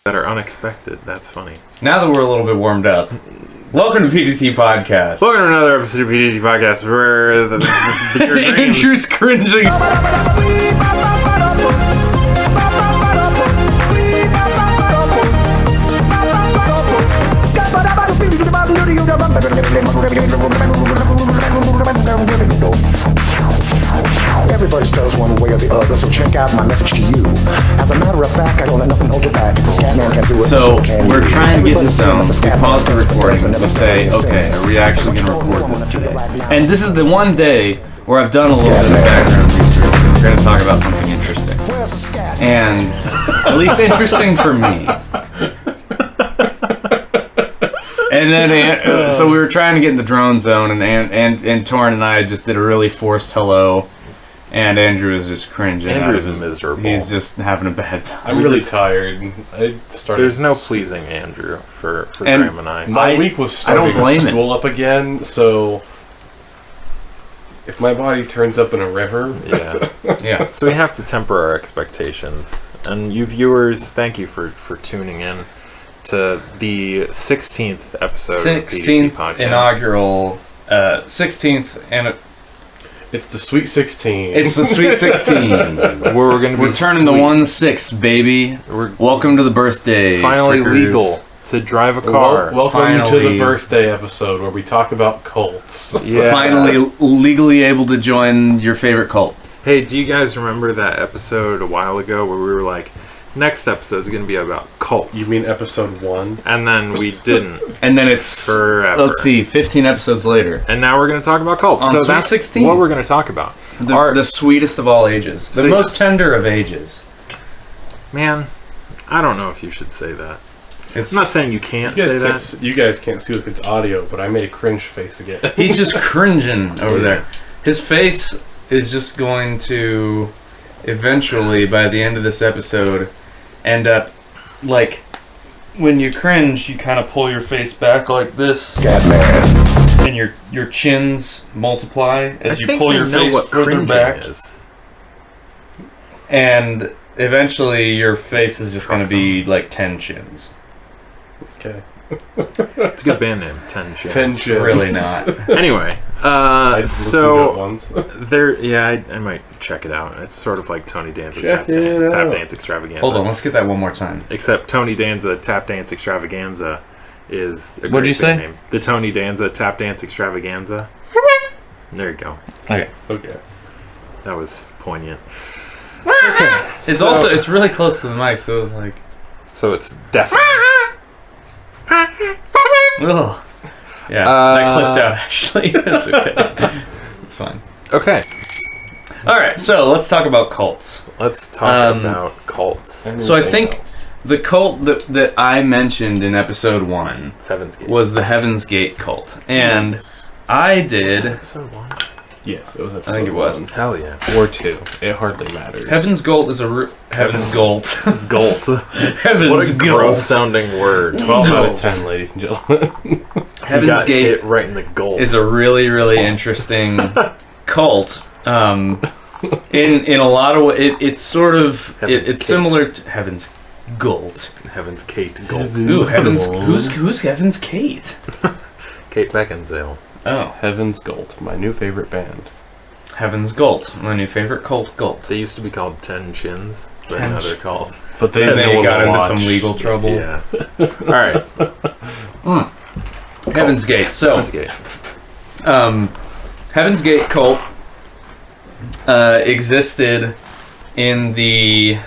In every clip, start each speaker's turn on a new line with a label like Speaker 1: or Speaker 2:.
Speaker 1: that are unexpected. That's funny.
Speaker 2: Now that we're a little bit warmed up, welcome to PDT Podcast.
Speaker 1: Welcome to another episode of PDT Podcast where your dreams...
Speaker 2: Andrew's cringing.
Speaker 3: Everybody spells one way or the other, so check out my message to you. As a matter of fact, I don't let nothing hold you back. If the scatman can do it,
Speaker 2: So
Speaker 3: can
Speaker 2: we're
Speaker 3: you.
Speaker 2: trying to get in the zone. We
Speaker 3: Scatman
Speaker 2: pause the recording
Speaker 3: and
Speaker 2: and we say, okay, are we actually going to record this today? And this is the one day where I've done a little bit of background research and we're going to talk about something interesting.
Speaker 3: Where's the scat?
Speaker 2: And at least interesting for me. And then, so we were trying to get in the drone zone, and Torrin and I just did a really forced hello, and Andrew was just cringing.
Speaker 1: Andrew's miserable.
Speaker 2: He's just having a bad time.
Speaker 4: I'm really tired. I started.
Speaker 1: There's no pleasing Andrew for Graham and I.
Speaker 4: My week was starting school up again, so if my body turns up in a river,
Speaker 2: Yeah.
Speaker 1: So we have to temper our expectations. And you viewers, thank you for tuning in to the 16th episode of the PDT
Speaker 2: 16th
Speaker 1: Podcast.
Speaker 2: inaugural, 16th, and
Speaker 4: it's the Sweet 16.
Speaker 2: it's the Sweet 16.
Speaker 1: Where we're going to be
Speaker 2: We're turning the 1-6, baby. Welcome to the birthday.
Speaker 1: finally
Speaker 2: frickers.
Speaker 1: legal to drive a car.
Speaker 4: Welcome to
Speaker 2: Finally.
Speaker 4: the birthday episode where we talk about cults.
Speaker 1: Yeah.
Speaker 2: Finally legally able to join your favorite cult.
Speaker 1: Hey, do you guys remember that episode a while ago where we were like, next episode is going to be about cults?
Speaker 4: You mean episode 1?
Speaker 1: And then we didn't.
Speaker 2: And then it's,
Speaker 1: Forever.
Speaker 2: let's see, 15 episodes later.
Speaker 1: And now we're going to talk about cults.
Speaker 2: On
Speaker 1: So
Speaker 2: Sweet
Speaker 1: that's
Speaker 2: 16.
Speaker 1: what we're going to talk about.
Speaker 2: The sweetest of all ages. The
Speaker 1: So-
Speaker 2: most tender of ages.
Speaker 1: Man, I don't know if you should say that.
Speaker 2: It's
Speaker 1: I'm not saying you can't say that.
Speaker 4: You guys can't see with its audio, but I made a cringe face again.
Speaker 2: He's just cringing over there. His face is just going to eventually, by the end of this episode, end up like when you cringe, you kind of pull your face back like this,
Speaker 3: Scatman.
Speaker 2: and your chins multiply as
Speaker 1: I
Speaker 2: you
Speaker 1: think
Speaker 2: pull
Speaker 1: we
Speaker 2: your
Speaker 1: know
Speaker 2: face
Speaker 1: what
Speaker 2: further
Speaker 1: cringing
Speaker 2: back,
Speaker 1: is.
Speaker 2: and eventually your face is just going to be like 10 chins.
Speaker 4: Okay.
Speaker 1: It's a good band name, 10 Chins.
Speaker 4: 10 chins.
Speaker 2: Really not.
Speaker 1: Anyway,
Speaker 4: I just listened to it once.
Speaker 1: I might check it out. It's sort of like Tony Danza
Speaker 4: Check
Speaker 1: Tap
Speaker 4: it out.
Speaker 1: Dance Extravaganza.
Speaker 2: Hold on, let's get that one more time.
Speaker 1: Except Tony Danza Tap Dance Extravaganza is a
Speaker 2: What'd
Speaker 1: great
Speaker 2: you say?
Speaker 1: band name. The Tony Danza Tap Dance Extravaganza. There you go.
Speaker 2: Okay.
Speaker 4: Okay.
Speaker 1: That was poignant.
Speaker 2: Okay. It's really close to the mic, so it's like.
Speaker 1: So it's definitely...
Speaker 2: Ugh. Yeah, that clipped out actually. That's okay. It's fine.
Speaker 1: Okay,
Speaker 2: Alright, so let's talk about cults.
Speaker 1: let's talk about cults.
Speaker 2: So I think the cult that I mentioned in episode 1
Speaker 1: It's Heaven's Gate.
Speaker 2: was the Heaven's Gate cult. And I did.
Speaker 1: Episode 1?
Speaker 4: Yes, it was episode
Speaker 2: I think it was.
Speaker 4: 1.
Speaker 1: Hell yeah.
Speaker 4: Or 2. It hardly matters.
Speaker 2: Heaven's Gate is a. Heaven's Gate.
Speaker 1: Gult.
Speaker 2: Heaven's
Speaker 1: What a
Speaker 2: Gate.
Speaker 1: gross sounding word.
Speaker 4: 12 out of
Speaker 2: Gult.
Speaker 4: 10, ladies and gentlemen.
Speaker 1: You
Speaker 2: Heaven's
Speaker 1: got
Speaker 2: Gate
Speaker 1: hit right in the gulp.
Speaker 2: is a really, really interesting cult. In a lot of ways, it's sort of
Speaker 1: Heaven's
Speaker 2: it's
Speaker 1: Gate.
Speaker 2: similar to Heaven's Gate.
Speaker 1: Heaven's Kate Gulp.
Speaker 2: Ooh, Heaven's
Speaker 4: Gate.
Speaker 2: who's Heaven's Kate?
Speaker 1: Kate Beckinsale.
Speaker 2: Oh,
Speaker 4: Heaven's Gate, my new favorite band.
Speaker 2: Heaven's Gate, my new favorite cult.
Speaker 1: They used to be called 10 Chins, but
Speaker 2: 10
Speaker 1: now they're called...
Speaker 4: But they
Speaker 2: And then
Speaker 4: know
Speaker 2: he got
Speaker 4: to
Speaker 2: into
Speaker 4: watch.
Speaker 2: some legal trouble.
Speaker 1: Yeah. Alright.
Speaker 2: Heaven's Gate. So,
Speaker 1: Heaven's Gate.
Speaker 2: Heaven's Gate cult existed in the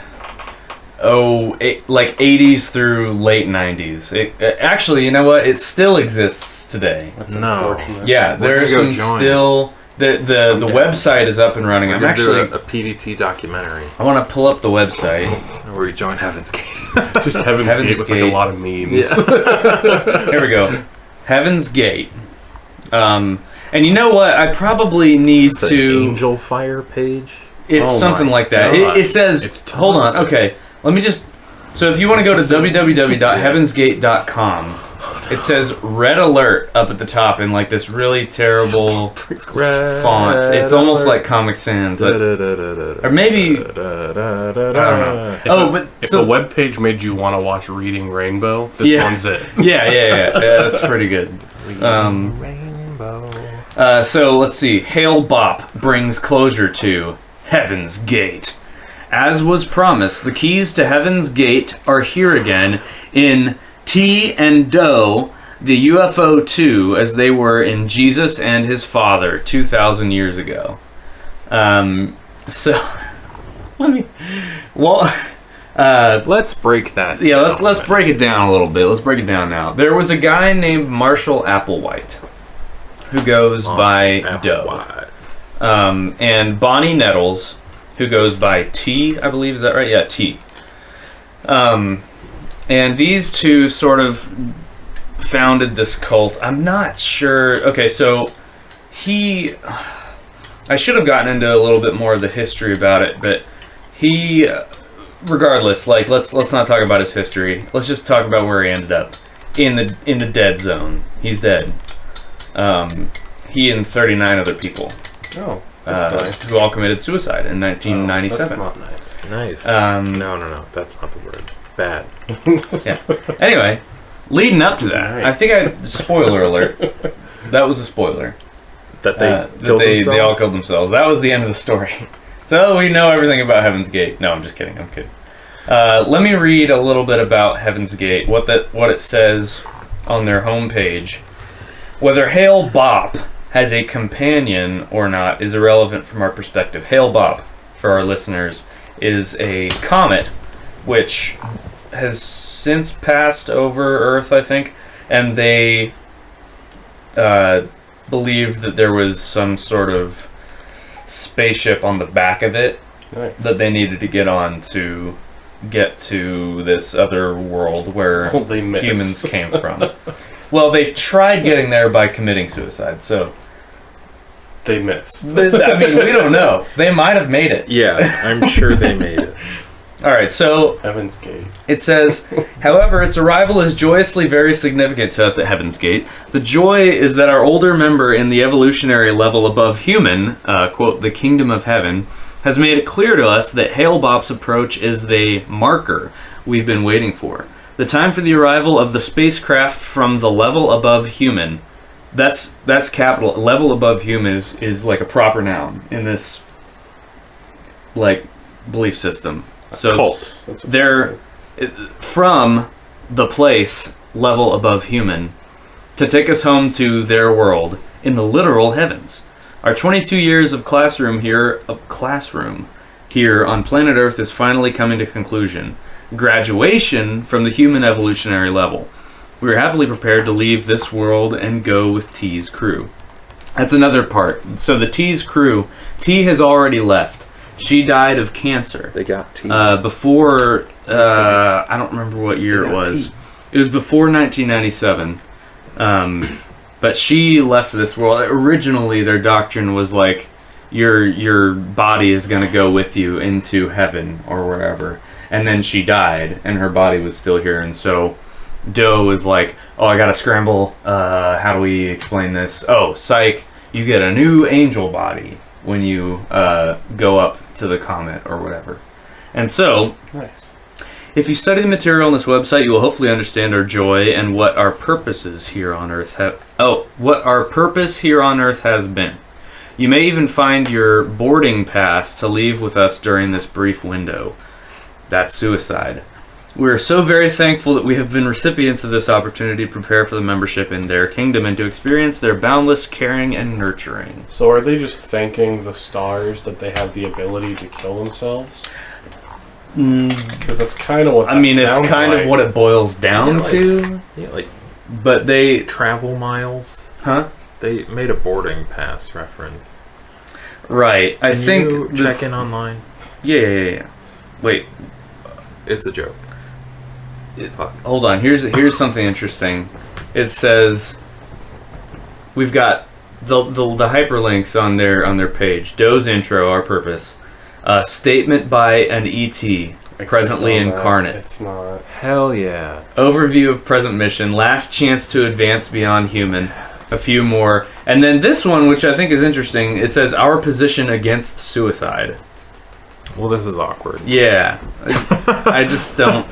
Speaker 2: 80s through late 90s. Actually, you know what? It still exists today.
Speaker 4: That's
Speaker 1: No.
Speaker 4: unfortunate.
Speaker 2: Yeah,
Speaker 1: We're
Speaker 2: there's
Speaker 1: gonna
Speaker 2: some
Speaker 1: go join.
Speaker 2: still. The website is up and running.
Speaker 1: We're
Speaker 2: I'm
Speaker 1: gonna do
Speaker 2: actually.
Speaker 1: a PDT documentary
Speaker 2: I want to pull up the website.
Speaker 1: where we join Heaven's Gate.
Speaker 4: Just Heaven's
Speaker 2: Heaven's
Speaker 4: Gate with like
Speaker 2: Gate.
Speaker 4: a lot of memes.
Speaker 2: Here we go. Heaven's Gate. And you know what? I probably need
Speaker 1: It's an
Speaker 2: to.
Speaker 1: Angel Fire page.
Speaker 2: It's
Speaker 1: Oh
Speaker 2: something
Speaker 1: my
Speaker 2: like that.
Speaker 1: God.
Speaker 2: It says.
Speaker 4: It's
Speaker 2: Hold on.
Speaker 4: tons.
Speaker 2: Okay. Let me just. So if you want to go to www.heavensgate.com, It says red alert up at the top in like this really terrible font. It's almost like Comic Sans. Or maybe... I don't know.
Speaker 4: If a web page made you want to watch Reading Rainbow, this one's it.
Speaker 2: Yeah, that's pretty good.
Speaker 1: Rainbow.
Speaker 2: So let's see. Hail Bop brings closure to Heaven's Gate. As was promised, the keys to Heaven's Gate are here again in T and Do, the UFO 2, as they were in Jesus and His Father 2,000 years ago. So
Speaker 1: let's break that.
Speaker 2: Yeah, let's break it down a little bit. Let's break it down now. There was a guy named Marshall Applewhite who goes by Do, and Bonnie Nettles, who goes by T, I believe. Is that right? Yeah, T. And these two sort of founded this cult. I'm not sure. Okay, so I should have gotten into a little bit more of the history about it, but he, regardless, like let's not talk about his history. Let's just talk about where he ended up in the dead zone. He's dead. He and 39 other people.
Speaker 4: Oh. Nice.
Speaker 2: Who all committed suicide in 1997.
Speaker 4: That's not nice.
Speaker 1: Nice. No. That's not the word. Bad.
Speaker 2: Yeah. Anyway, leading up to that, I think spoiler alert. That was a spoiler.
Speaker 1: That they
Speaker 2: they all killed themselves. That was the end of the story. So we know everything about Heaven's Gate. No, I'm just kidding. I'm kidding. Let me read a little bit about Heaven's Gate. What it says on their homepage. Whether Hail Bop has a companion or not is irrelevant from our perspective. Hail Bop, for our listeners, is a comet which has since passed over Earth, I think, and they believed that there was some sort of spaceship on the back of it that they needed to get on to get to this other world where humans came from. Well, they tried getting there by committing suicide, so...
Speaker 4: They missed.
Speaker 2: I mean, we don't know. They might have made it.
Speaker 1: Yeah, I'm sure they made it.
Speaker 2: All right, so...
Speaker 4: Heaven's Gate.
Speaker 2: It says, however, its arrival is joyously very significant to us at Heaven's Gate. The joy is that our older member in the evolutionary level above human, quote, the kingdom of heaven, has made it clear to us that Hail Bop's approach is the marker we've been waiting for. The time for the arrival of the spacecraft from the level above human. That's capital. Level above human is like a proper noun in this like belief system. So
Speaker 1: cult.
Speaker 2: They're from the place level above human to take us home to their world in the literal heavens. Our 22 years of classroom here on planet Earth is finally coming to conclusion. Graduation from the human evolutionary level. We are happily prepared to leave this world and go with T's crew. That's another part. So the T's crew, T has already left. She died of cancer.
Speaker 1: They got T.
Speaker 2: Before, I don't remember what year it was. T. It was before 1997. But she left this world. Originally, their doctrine was like, your body is going to go with you into heaven or wherever. And then she died, and her body was still here. And so Doe was like, oh, I got to scramble. How do we explain this? Oh, psych. You get a new angel body when you go up to the comet or whatever. And so,
Speaker 4: nice.
Speaker 2: If you study the material on this website, you will hopefully understand our joy and what our purposes here on Earth what our purpose here on Earth has been. You may even find your boarding pass to leave with us during this brief window. That's suicide. We are so very thankful that we have been recipients of this opportunity to prepare for the membership in their kingdom and to experience their boundless caring and nurturing.
Speaker 4: So are they just thanking the stars that they have the ability to kill themselves? Because that's kind of what that
Speaker 2: it's kind of what it boils down to.
Speaker 1: Yeah, like,
Speaker 2: but they
Speaker 1: travel miles.
Speaker 2: Huh?
Speaker 1: They made a boarding pass reference.
Speaker 2: Right.
Speaker 1: Can I think you check in online.
Speaker 2: Yeah. Wait.
Speaker 1: It's a joke.
Speaker 2: Hold on. Here's something interesting. It says we've got the hyperlinks on their page. Doe's intro, our purpose. Statement by an ET. presently
Speaker 4: on that.
Speaker 2: incarnate.
Speaker 4: It's not.
Speaker 1: Hell yeah.
Speaker 2: Overview of present mission. Last chance to advance beyond human. A few more. And then this one, which I think is interesting, it says our position against suicide.
Speaker 1: Well, this is awkward.
Speaker 2: Yeah. I just don't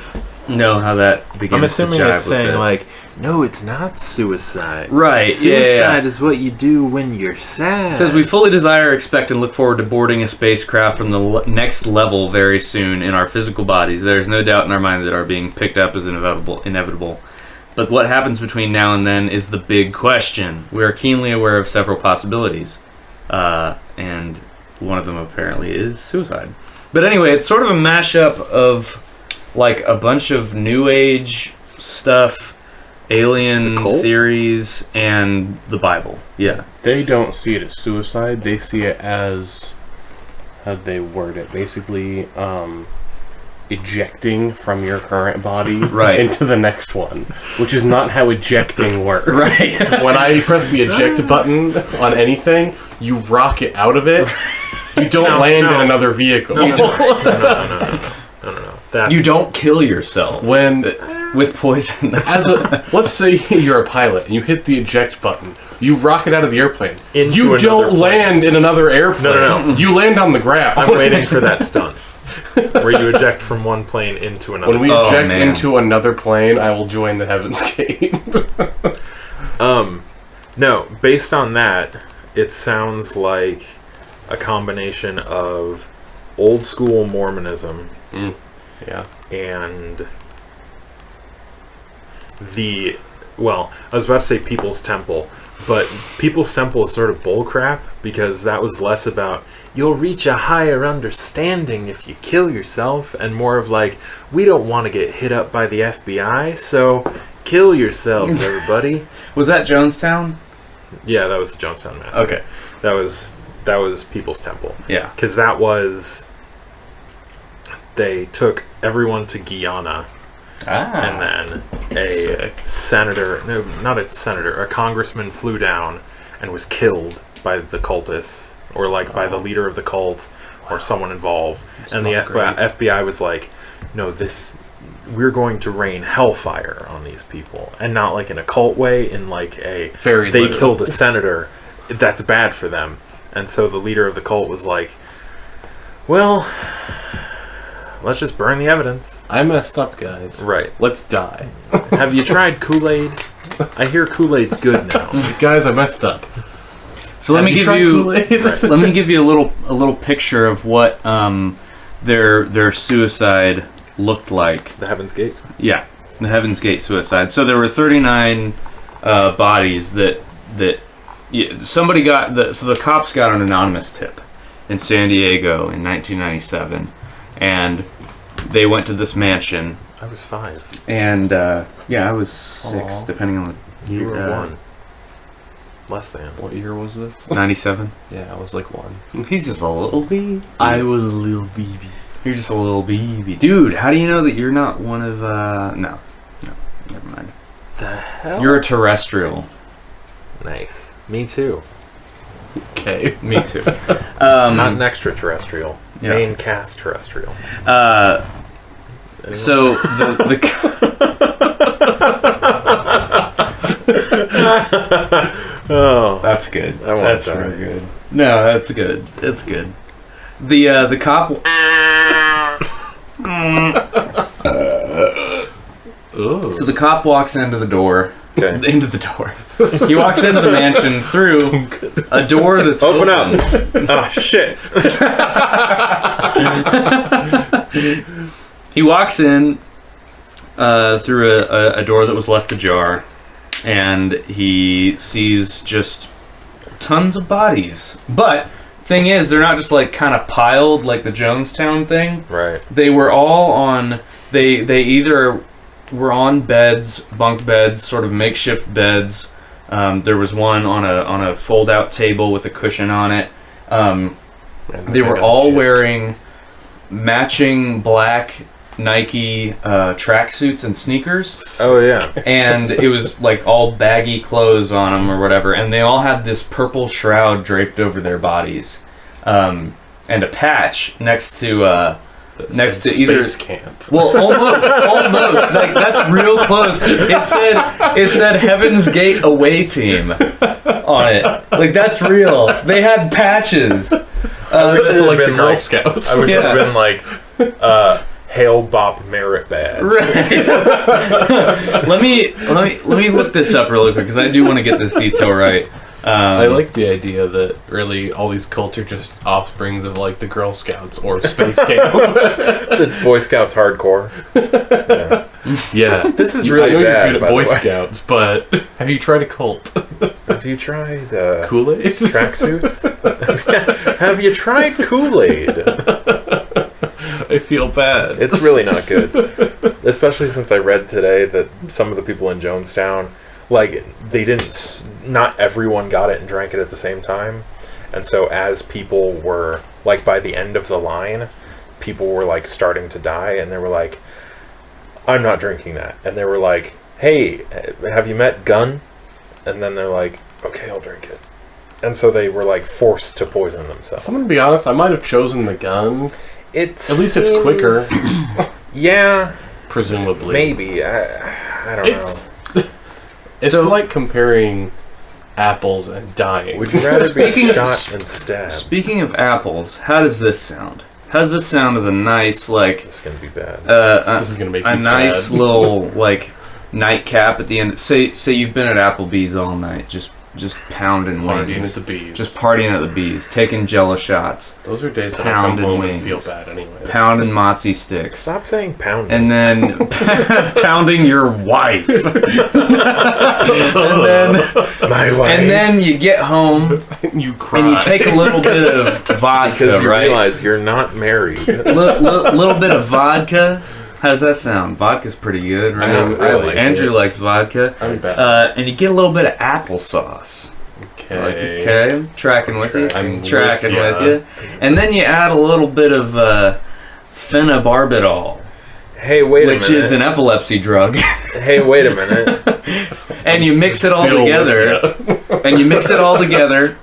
Speaker 2: know how that begins
Speaker 1: I'm assuming
Speaker 2: to jive
Speaker 1: it's saying,
Speaker 2: with this.
Speaker 1: like, no, it's not suicide.
Speaker 2: Right,
Speaker 1: Suicide is what you do when you're sad.
Speaker 2: It says we fully desire, expect, and look forward to boarding a spacecraft from the next level very soon in our physical bodies. There is no doubt in our mind that our being picked up is inevitable. But what happens between now and then is the big question. We are keenly aware of several possibilities, and one of them apparently is suicide. But anyway, it's sort of a mashup of like a bunch of New Age stuff, alien theories, and the Bible. Yeah.
Speaker 4: They don't see it as suicide. They see it as, how'd they word it? Basically, ejecting from your current body into the next one, which is not how ejecting works.
Speaker 2: Right.
Speaker 4: When I press the eject button on anything, you rocket out of it. You don't land in another vehicle.
Speaker 1: No. That's...
Speaker 2: You don't kill yourself
Speaker 4: When
Speaker 2: with poison.
Speaker 4: Let's say you're a pilot and you hit the eject button. You rocket out of the airplane.
Speaker 1: Into
Speaker 4: You
Speaker 1: another
Speaker 4: don't
Speaker 1: plane.
Speaker 4: land in another airplane.
Speaker 1: No.
Speaker 4: You land on the ground.
Speaker 1: I'm waiting for that stunt. Where you eject from one plane into another.
Speaker 4: When we eject into another plane, I will join the Heaven's Gate.
Speaker 1: No, based on that, it sounds like a combination of old school Mormonism
Speaker 4: Yeah.
Speaker 1: and I was about to say People's Temple, but People's Temple is sort of bullcrap because that was less about you'll reach a higher understanding if you kill yourself and more of like, we don't want to get hit up by the FBI, so kill yourselves, everybody.
Speaker 2: Was that Jonestown?
Speaker 1: Yeah, that was the Jonestown Massacre.
Speaker 2: Okay.
Speaker 1: That was People's Temple.
Speaker 2: Yeah.
Speaker 1: Because that was... They took everyone to Guyana, and then a senator... No, not a senator. A congressman flew down and was killed by the cultists, or like by the leader of the cult, or someone involved. And the FBI was like, no, we're going to rain hellfire on these people. And not like in a cult way, in like a...
Speaker 4: Very
Speaker 1: they
Speaker 4: literal.
Speaker 1: killed a senator. That's bad for them. And so the leader of the cult was like, well, let's just burn the evidence.
Speaker 4: I messed up, guys.
Speaker 1: Right.
Speaker 4: Let's die.
Speaker 1: Have you tried Kool-Aid? I hear Kool-Aid's good now.
Speaker 4: Guys, I messed up.
Speaker 2: So let me give you a little picture of what their suicide looked like.
Speaker 1: The Heaven's Gate?
Speaker 2: Yeah, the Heaven's Gate suicide. So there were 39 bodies that somebody got. So the cops got an anonymous tip in San Diego in 1997, and they went to this mansion.
Speaker 1: I was 5.
Speaker 2: And I was 6, depending on the
Speaker 1: You
Speaker 2: year.
Speaker 1: were 1. Less than.
Speaker 4: What year was this?
Speaker 2: 97.
Speaker 4: Yeah, I was like 1.
Speaker 2: He's just a little baby.
Speaker 4: I was a little baby.
Speaker 2: You're just a little baby. Dude, how do you know that you're not one of, No, never mind.
Speaker 1: The hell?
Speaker 2: You're a terrestrial.
Speaker 1: Nice. Me too.
Speaker 4: Okay.
Speaker 2: Me too.
Speaker 1: Not an extraterrestrial.
Speaker 2: Yeah.
Speaker 1: Main cast terrestrial.
Speaker 2: So the
Speaker 1: Oh,
Speaker 2: that's good.
Speaker 1: I won't
Speaker 2: That's
Speaker 1: die.
Speaker 2: really good. No, that's good. That's good. The cop. So the cop walks into the door.
Speaker 1: Okay.
Speaker 2: Into the door. He walks into the mansion through a door that's
Speaker 1: Open
Speaker 2: open.
Speaker 1: up. Oh, shit.
Speaker 2: He walks in through a door that was left ajar, and he sees just tons of bodies. But thing is, they're not just like kind of piled like the Jonestown thing.
Speaker 1: Right.
Speaker 2: They were all on. They either were on beds, bunk beds, sort of makeshift beds. There was one on a fold-out table with a cushion on it. They were all wearing matching black Nike tracksuits and sneakers.
Speaker 1: Oh, yeah.
Speaker 2: And it was like all baggy clothes on them or whatever. And they all had this purple shroud draped over their bodies. And a patch next to next to
Speaker 4: Space
Speaker 2: either
Speaker 4: camp.
Speaker 2: Well, almost. Like that's real close. It said Heaven's Gate away team on it. Like that's real. They had patches.
Speaker 1: I wish it
Speaker 4: like
Speaker 1: had
Speaker 4: the
Speaker 1: been
Speaker 4: Girl Scouts.
Speaker 1: I wish it had been like Hail Bop Merit Badge.
Speaker 2: Right. let me look this up really quick because I do want to get this detail right.
Speaker 4: I like the idea that really all these cults are just offsprings of like the Girl Scouts or Space Camp.
Speaker 1: It's Boy Scouts hardcore.
Speaker 4: Yeah.
Speaker 1: This is
Speaker 4: I
Speaker 1: really
Speaker 4: know
Speaker 1: bad,
Speaker 4: you're good
Speaker 1: by
Speaker 4: at Boy
Speaker 1: the way.
Speaker 4: Scouts, but have you tried a cult?
Speaker 1: Have you tried
Speaker 4: Kool-Aid?
Speaker 1: tracksuits? Have you tried Kool-Aid?
Speaker 4: I feel bad.
Speaker 1: It's really not good. Especially since I read today that some of the people in Jonestown, like, not everyone got it and drank it at the same time. And so as people were, like, by the end of the line, people were, like, starting to die, and they were like, I'm not drinking that. And they were like, hey, have you met Gun? And then they're like, okay, I'll drink it. And so they were, like, forced to poison themselves.
Speaker 4: I'm gonna be honest, I might have chosen the gun.
Speaker 1: At
Speaker 4: least it's quicker.
Speaker 1: Yeah.
Speaker 4: Presumably.
Speaker 1: Maybe. I don't know.
Speaker 4: It's
Speaker 2: So-
Speaker 4: like comparing apples and dying.
Speaker 1: Would you rather be
Speaker 2: Speaking-
Speaker 1: shot and stabbed?
Speaker 2: Speaking of apples, how does this sound? How does this sound as a nice like
Speaker 1: It's gonna be bad.
Speaker 4: This is gonna make
Speaker 2: a
Speaker 4: me
Speaker 2: nice
Speaker 4: sad.
Speaker 2: little like nightcap at the end? Say you've been at Applebee's all night, just pounding
Speaker 4: Partying
Speaker 2: wings,
Speaker 4: at the bees.
Speaker 2: just partying at the bees, taking Jello shots,
Speaker 4: Those are days that I
Speaker 2: pounding
Speaker 4: come home
Speaker 2: wings.
Speaker 4: and feel bad anyway.
Speaker 2: pounding mozzie sticks.
Speaker 1: Stop saying pound.
Speaker 2: And then pounding your wife. and then
Speaker 1: My wife.
Speaker 2: and then you get home
Speaker 4: You cry.
Speaker 2: and you take a little bit of vodka,
Speaker 1: because you
Speaker 2: right?
Speaker 1: realize you're not married.
Speaker 2: Little bit of vodka. How's that sound? Vodka's pretty good, right?
Speaker 4: I like
Speaker 2: Andrew
Speaker 4: it.
Speaker 2: likes vodka.
Speaker 4: I'm bad.
Speaker 2: And you get a little bit of applesauce.
Speaker 4: Okay.
Speaker 2: Okay, tracking with you.
Speaker 4: I'm
Speaker 2: Tracking
Speaker 4: with
Speaker 2: with
Speaker 4: ya.
Speaker 2: you. And then you add a little bit of phenobarbital,
Speaker 1: Hey, wait a
Speaker 2: which
Speaker 1: minute.
Speaker 2: is an epilepsy drug.
Speaker 1: Hey, wait a minute.
Speaker 2: And you mix it all
Speaker 4: Still with
Speaker 2: together. And you mix it all together.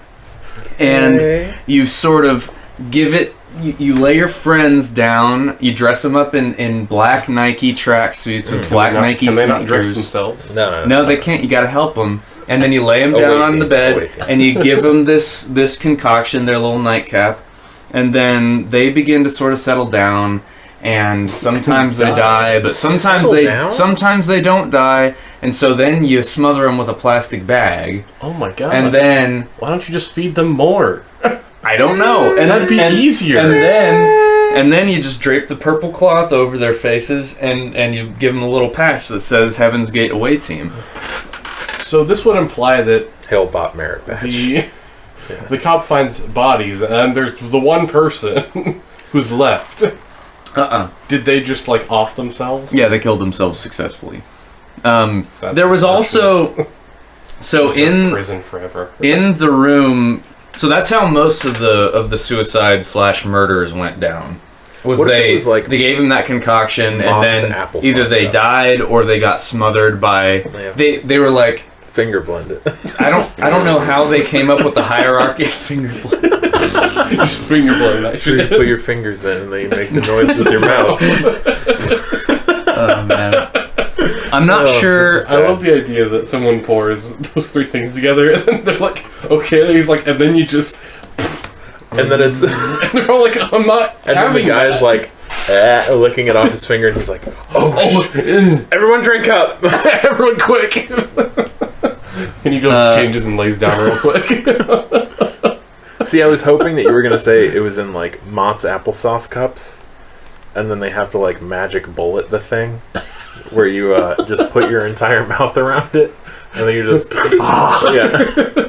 Speaker 2: And
Speaker 1: Hey.
Speaker 2: you sort of give it. You lay your friends down. You dress them up in black Nike tracksuits with black Nike
Speaker 4: Can they not dress
Speaker 2: sneakers.
Speaker 4: themselves?
Speaker 2: No, they can't. You got to help them. And then you lay them
Speaker 1: Oh,
Speaker 2: down
Speaker 1: wait,
Speaker 2: on the
Speaker 1: team.
Speaker 2: bed,
Speaker 1: Wait, team.
Speaker 2: and you give them this concoction, their little nightcap, and then they begin to sort of settle down. And sometimes they die, but sometimes
Speaker 1: Settle down?
Speaker 2: sometimes they don't die. And so then you smother them with a plastic bag,
Speaker 4: Oh my god.
Speaker 2: and then
Speaker 4: why don't you just feed them more?
Speaker 2: I don't know, and
Speaker 4: That'd be easier.
Speaker 2: And then you just drape the purple cloth over their faces, and you give them a little patch that says Heaven's Gate Away Team.
Speaker 4: So this would imply that
Speaker 1: Hail Bop Merit Badge.
Speaker 4: the cop finds bodies, and there's the one person who's left. Did they just like off themselves?
Speaker 2: Yeah, they killed themselves successfully.
Speaker 4: That's
Speaker 2: There was also so
Speaker 4: in prison forever.
Speaker 2: in the room. So that's how most of the suicide / murders went down. Was
Speaker 1: What if
Speaker 2: they
Speaker 1: it was like
Speaker 2: they gave them that concoction, and
Speaker 1: Mott's
Speaker 2: then
Speaker 1: applesauce
Speaker 2: either they
Speaker 1: stuff?
Speaker 2: died or they got smothered by.
Speaker 1: Yeah.
Speaker 2: They were like,
Speaker 1: Finger blend it.
Speaker 2: I don't know how they came up with the hierarchy. Finger blend.
Speaker 4: Just finger blowing that
Speaker 1: You
Speaker 4: shit.
Speaker 1: put your fingers in and then you make the noise with your mouth.
Speaker 2: Oh man, I'm not
Speaker 1: Oh,
Speaker 2: sure.
Speaker 4: I love the idea that someone pours those three things together, and they're like, okay, and he's like, and then you just,
Speaker 1: And then it's
Speaker 4: and they're all like, I'm not
Speaker 1: and then the
Speaker 4: having
Speaker 1: guy's
Speaker 4: that.
Speaker 1: like licking it off his finger and he's like, oh, everyone drink up.
Speaker 4: Everyone quick. And he goes, changes and lays down real quick.
Speaker 1: See, I was hoping that you were gonna say it was in like Mott's applesauce cups, and then they have to like magic bullet the thing, where you just put your entire mouth around it, and then you just yeah.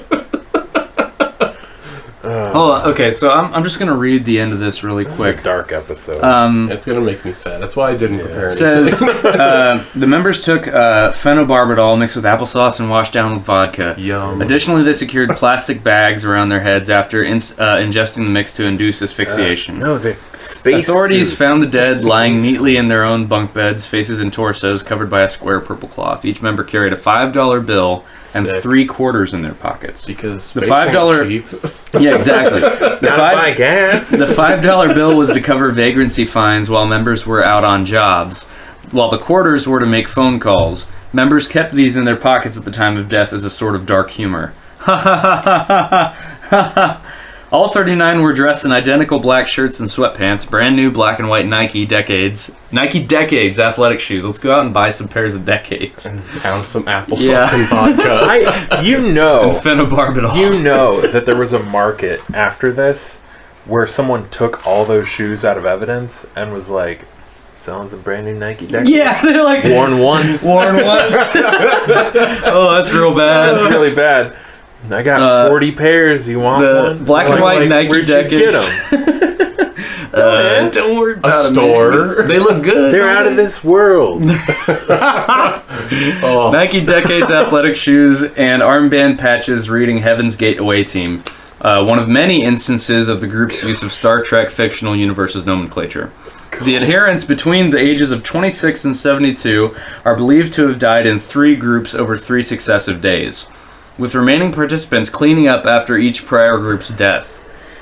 Speaker 2: Oh, okay. So I'm just gonna read the end of this really
Speaker 1: This is
Speaker 2: quick.
Speaker 1: a dark episode.
Speaker 4: It's gonna make me sad. That's why I didn't prepare
Speaker 2: It
Speaker 4: anything.
Speaker 2: says the members took phenobarbital mixed with applesauce and washed down with vodka.
Speaker 4: Yum.
Speaker 2: Additionally, they secured plastic bags around their heads after ingesting the mix to induce asphyxiation.
Speaker 1: no, the space.
Speaker 2: Authorities
Speaker 1: suits.
Speaker 2: found the dead lying neatly in their own bunk beds, faces and torsos covered by a square purple cloth. Each member carried a $5 bill and
Speaker 4: Sick.
Speaker 2: 3 quarters in their pockets.
Speaker 4: Because
Speaker 2: The
Speaker 4: space
Speaker 2: $5
Speaker 4: ain't cheap.
Speaker 2: Yeah, exactly. exactly.
Speaker 1: Gotta buy gas.
Speaker 2: The $5 bill was to cover vagrancy fines while members were out on jobs, while the quarters were to make phone calls. Members kept these in their pockets at the time of death as a sort of dark humor. Ha ha ha ha ha ha ha. All 39 were dressed in identical black shirts and sweatpants, brand new black and white Nike Decades athletic shoes. Let's go out and buy some pairs of Decades.
Speaker 4: And pound some applesauce and vodka.
Speaker 2: And phenobarbital.
Speaker 1: You know that there was a market after this where someone took all those shoes out of evidence and was like, selling some brand new Nike Decades.
Speaker 2: Yeah, they're like...
Speaker 1: Worn once.
Speaker 2: Oh, that's real bad.
Speaker 1: That's really bad. I got 40 pairs. You want
Speaker 2: the
Speaker 1: one?
Speaker 2: Black and white Nike
Speaker 1: where'd
Speaker 2: Decades.
Speaker 1: you get them?
Speaker 2: Don't worry about
Speaker 4: A store.
Speaker 2: They look good.
Speaker 1: They're out of this world.
Speaker 2: Nike Decades athletic shoes and armband patches reading Heaven's Gate Away Team. One of many instances of the group's use of Star Trek fictional universe's nomenclature. The adherents between the ages of 26 and 72 are believed to have died in 3 groups over 3 successive days, with remaining participants cleaning up after each prior group's death.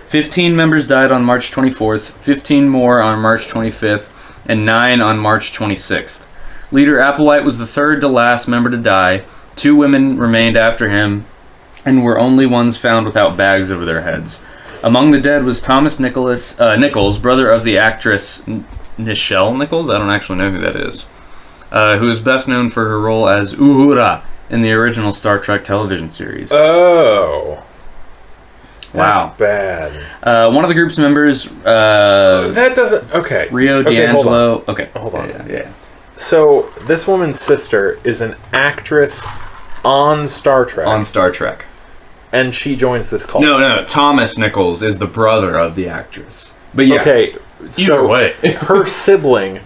Speaker 2: 15 members died on March 24th, 15 more on March 25th, and 9 on March 26th. Leader Applewhite was the third to last member to die. 2 women remained after him and were only ones found without bags over their heads. Among the dead was Thomas Nichols, brother of the actress Nichelle Nichols. I don't actually know who that is. Who is best known for her role as Uhura in the original Star Trek television series.
Speaker 1: Oh.
Speaker 2: Wow.
Speaker 1: That's bad.
Speaker 2: One of the group's members...
Speaker 1: that doesn't... Okay.
Speaker 2: Rio D'Angelo... Okay.
Speaker 1: Hold on.
Speaker 2: Yeah.
Speaker 1: So, this woman's sister is an actress on Star Trek.
Speaker 2: On Star Trek.
Speaker 1: And she joins this cult.
Speaker 2: No. Thomas Nichols is the brother of the actress. But yeah.
Speaker 1: Okay.
Speaker 4: Either way.
Speaker 1: Her sibling...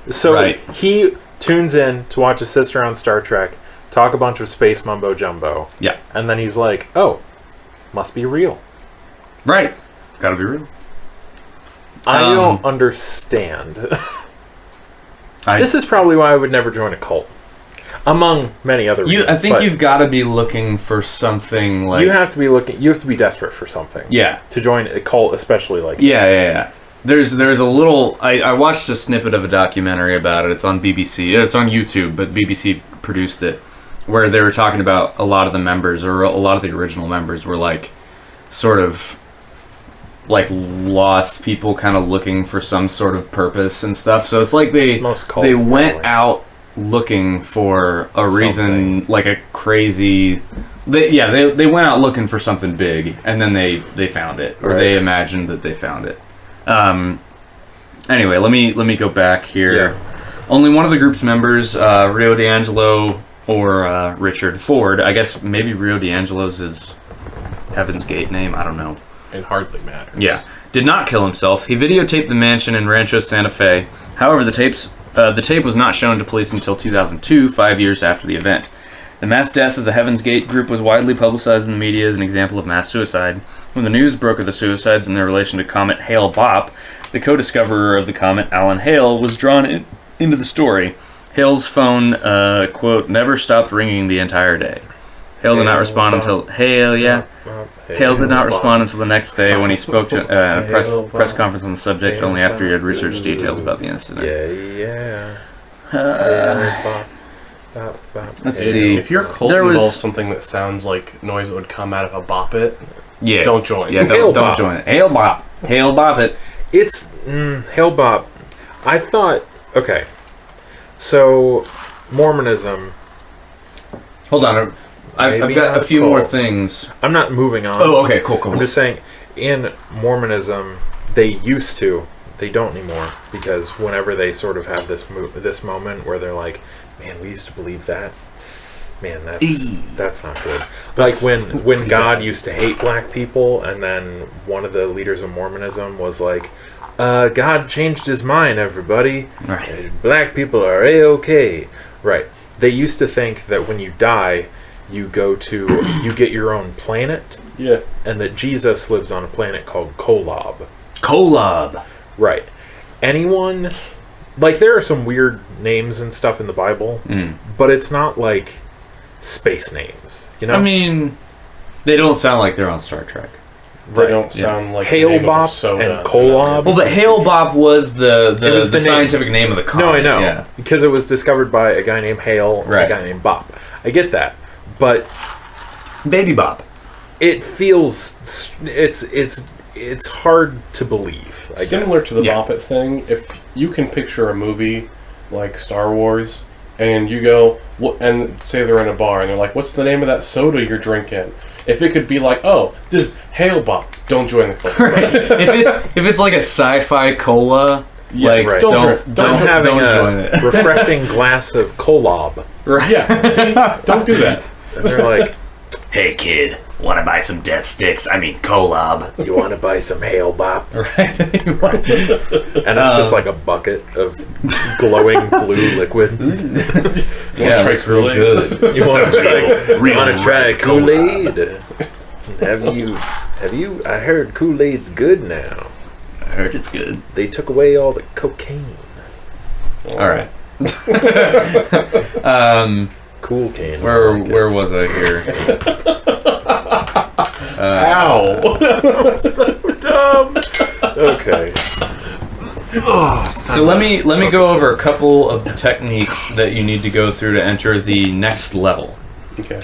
Speaker 1: So,
Speaker 2: Right.
Speaker 1: he tunes in to watch his sister on Star Trek talk a bunch of space mumbo jumbo.
Speaker 2: Yeah.
Speaker 1: And then he's like, oh, must be real.
Speaker 2: Right. Gotta be real.
Speaker 1: I don't understand. This is probably why I would never join a cult. Among many other reasons.
Speaker 2: I think you've got to be looking for something like...
Speaker 1: You have to be desperate for something.
Speaker 2: Yeah.
Speaker 1: To join a cult, especially like...
Speaker 2: Yeah. There's a little... I watched a snippet of a documentary about it. It's on BBC. It's on YouTube, but BBC produced it. Where they were talking about a lot of the members, or a lot of the original members were like, sort of, like lost people kind of looking for some sort of purpose and stuff. So it's like they went out looking for a reason, like a crazy... They went out looking for something big, and then they found it, or they imagined that they found it. Anyway, let me go back here.
Speaker 1: Yeah.
Speaker 2: Only one of the group's members, Rio D'Angelo or Richard Ford, I guess maybe Rio D'Angelo's his Heaven's Gate name, I don't know.
Speaker 4: It hardly matters.
Speaker 2: Yeah. Did not kill himself. He videotaped the mansion in Rancho Santa Fe. However, the tape was not shown to police until 2002, 5 years after the event. The mass death of the Heaven's Gate group was widely publicized in the media as an example of mass suicide. When the news broke of the suicides and their relation to Comet Hale-Bopp, the co-discoverer of the comet, Alan Hale, was drawn into the story. Hale's phone, quote, never stopped ringing the entire day. Hale did not respond until... Hale did not respond until the next day when he spoke to a press conference on the subject only after he had researched details about the incident. Let's see.
Speaker 4: If your cult involves something that sounds like noise that would come out of a bop it, don't join.
Speaker 2: Yeah, don't join it. Hale-Bopp it.
Speaker 1: It's Hale-Bopp. I thought... Okay. So, Mormonism...
Speaker 2: Hold on. I've got a few more things.
Speaker 1: I'm not moving on.
Speaker 2: Oh, okay, cool.
Speaker 1: I'm just saying, in Mormonism, they used to. They don't anymore. Because whenever they sort of have this moment where they're like, man, we used to believe that. Man, that's not good. Like when God used to hate black people, and then one of the leaders of Mormonism was like, God changed his mind, everybody.
Speaker 2: Right.
Speaker 1: Black people are A-okay. Right. They used to think that when you die, you get your own planet.
Speaker 4: Yeah.
Speaker 1: And that Jesus lives on a planet called Kolob.
Speaker 2: Kolob.
Speaker 1: Right. Anyone... Like, there are some weird names and stuff in the Bible, but it's not like space names, you know?
Speaker 2: I mean, they don't sound like they're on Star Trek.
Speaker 4: They don't sound like
Speaker 1: Hail
Speaker 4: the name of a
Speaker 1: Bop
Speaker 4: soda.
Speaker 1: and Kolob.
Speaker 2: Well, but Hail Bop was the
Speaker 1: was the
Speaker 2: scientific name of the car.
Speaker 1: No, I know.
Speaker 2: Yeah.
Speaker 1: Because it was discovered by a guy named Hale and
Speaker 2: Right.
Speaker 1: a guy named Bop. I get that. But
Speaker 2: Baby Bop.
Speaker 1: it feels... It's hard to believe, I
Speaker 4: Similar
Speaker 1: guess.
Speaker 4: to the Bop It thing, if you can picture a movie like Star Wars, and you go, and say they're in a bar, and they're like, what's the name of that soda you're drinking? If it could be like, oh, this is Hail Bop, don't join the club.
Speaker 2: Right. if it's like a sci-fi cola, like
Speaker 1: right.
Speaker 2: don't join it.
Speaker 1: refreshing glass of Kolob.
Speaker 2: Right.
Speaker 4: Yeah, see? Don't do that.
Speaker 1: And they're like,
Speaker 5: Hey kid, wanna buy some death sticks? I mean Kolob.
Speaker 1: you want to buy some Hail Bop?
Speaker 2: Right.
Speaker 1: And it's just like a bucket of glowing blue liquid.
Speaker 2: Yeah, it's real good.
Speaker 1: You want to try
Speaker 5: red
Speaker 1: Kool-Aid? Have you? I heard Kool-Aid's good now.
Speaker 2: I heard it's good.
Speaker 1: They took away all the cocaine.
Speaker 2: All right.
Speaker 1: Cool cane.
Speaker 2: Where was I here?
Speaker 4: Ow!
Speaker 1: So dumb. Okay.
Speaker 2: So let me go over a couple of the techniques that you need to go through to enter the next level.
Speaker 4: Okay.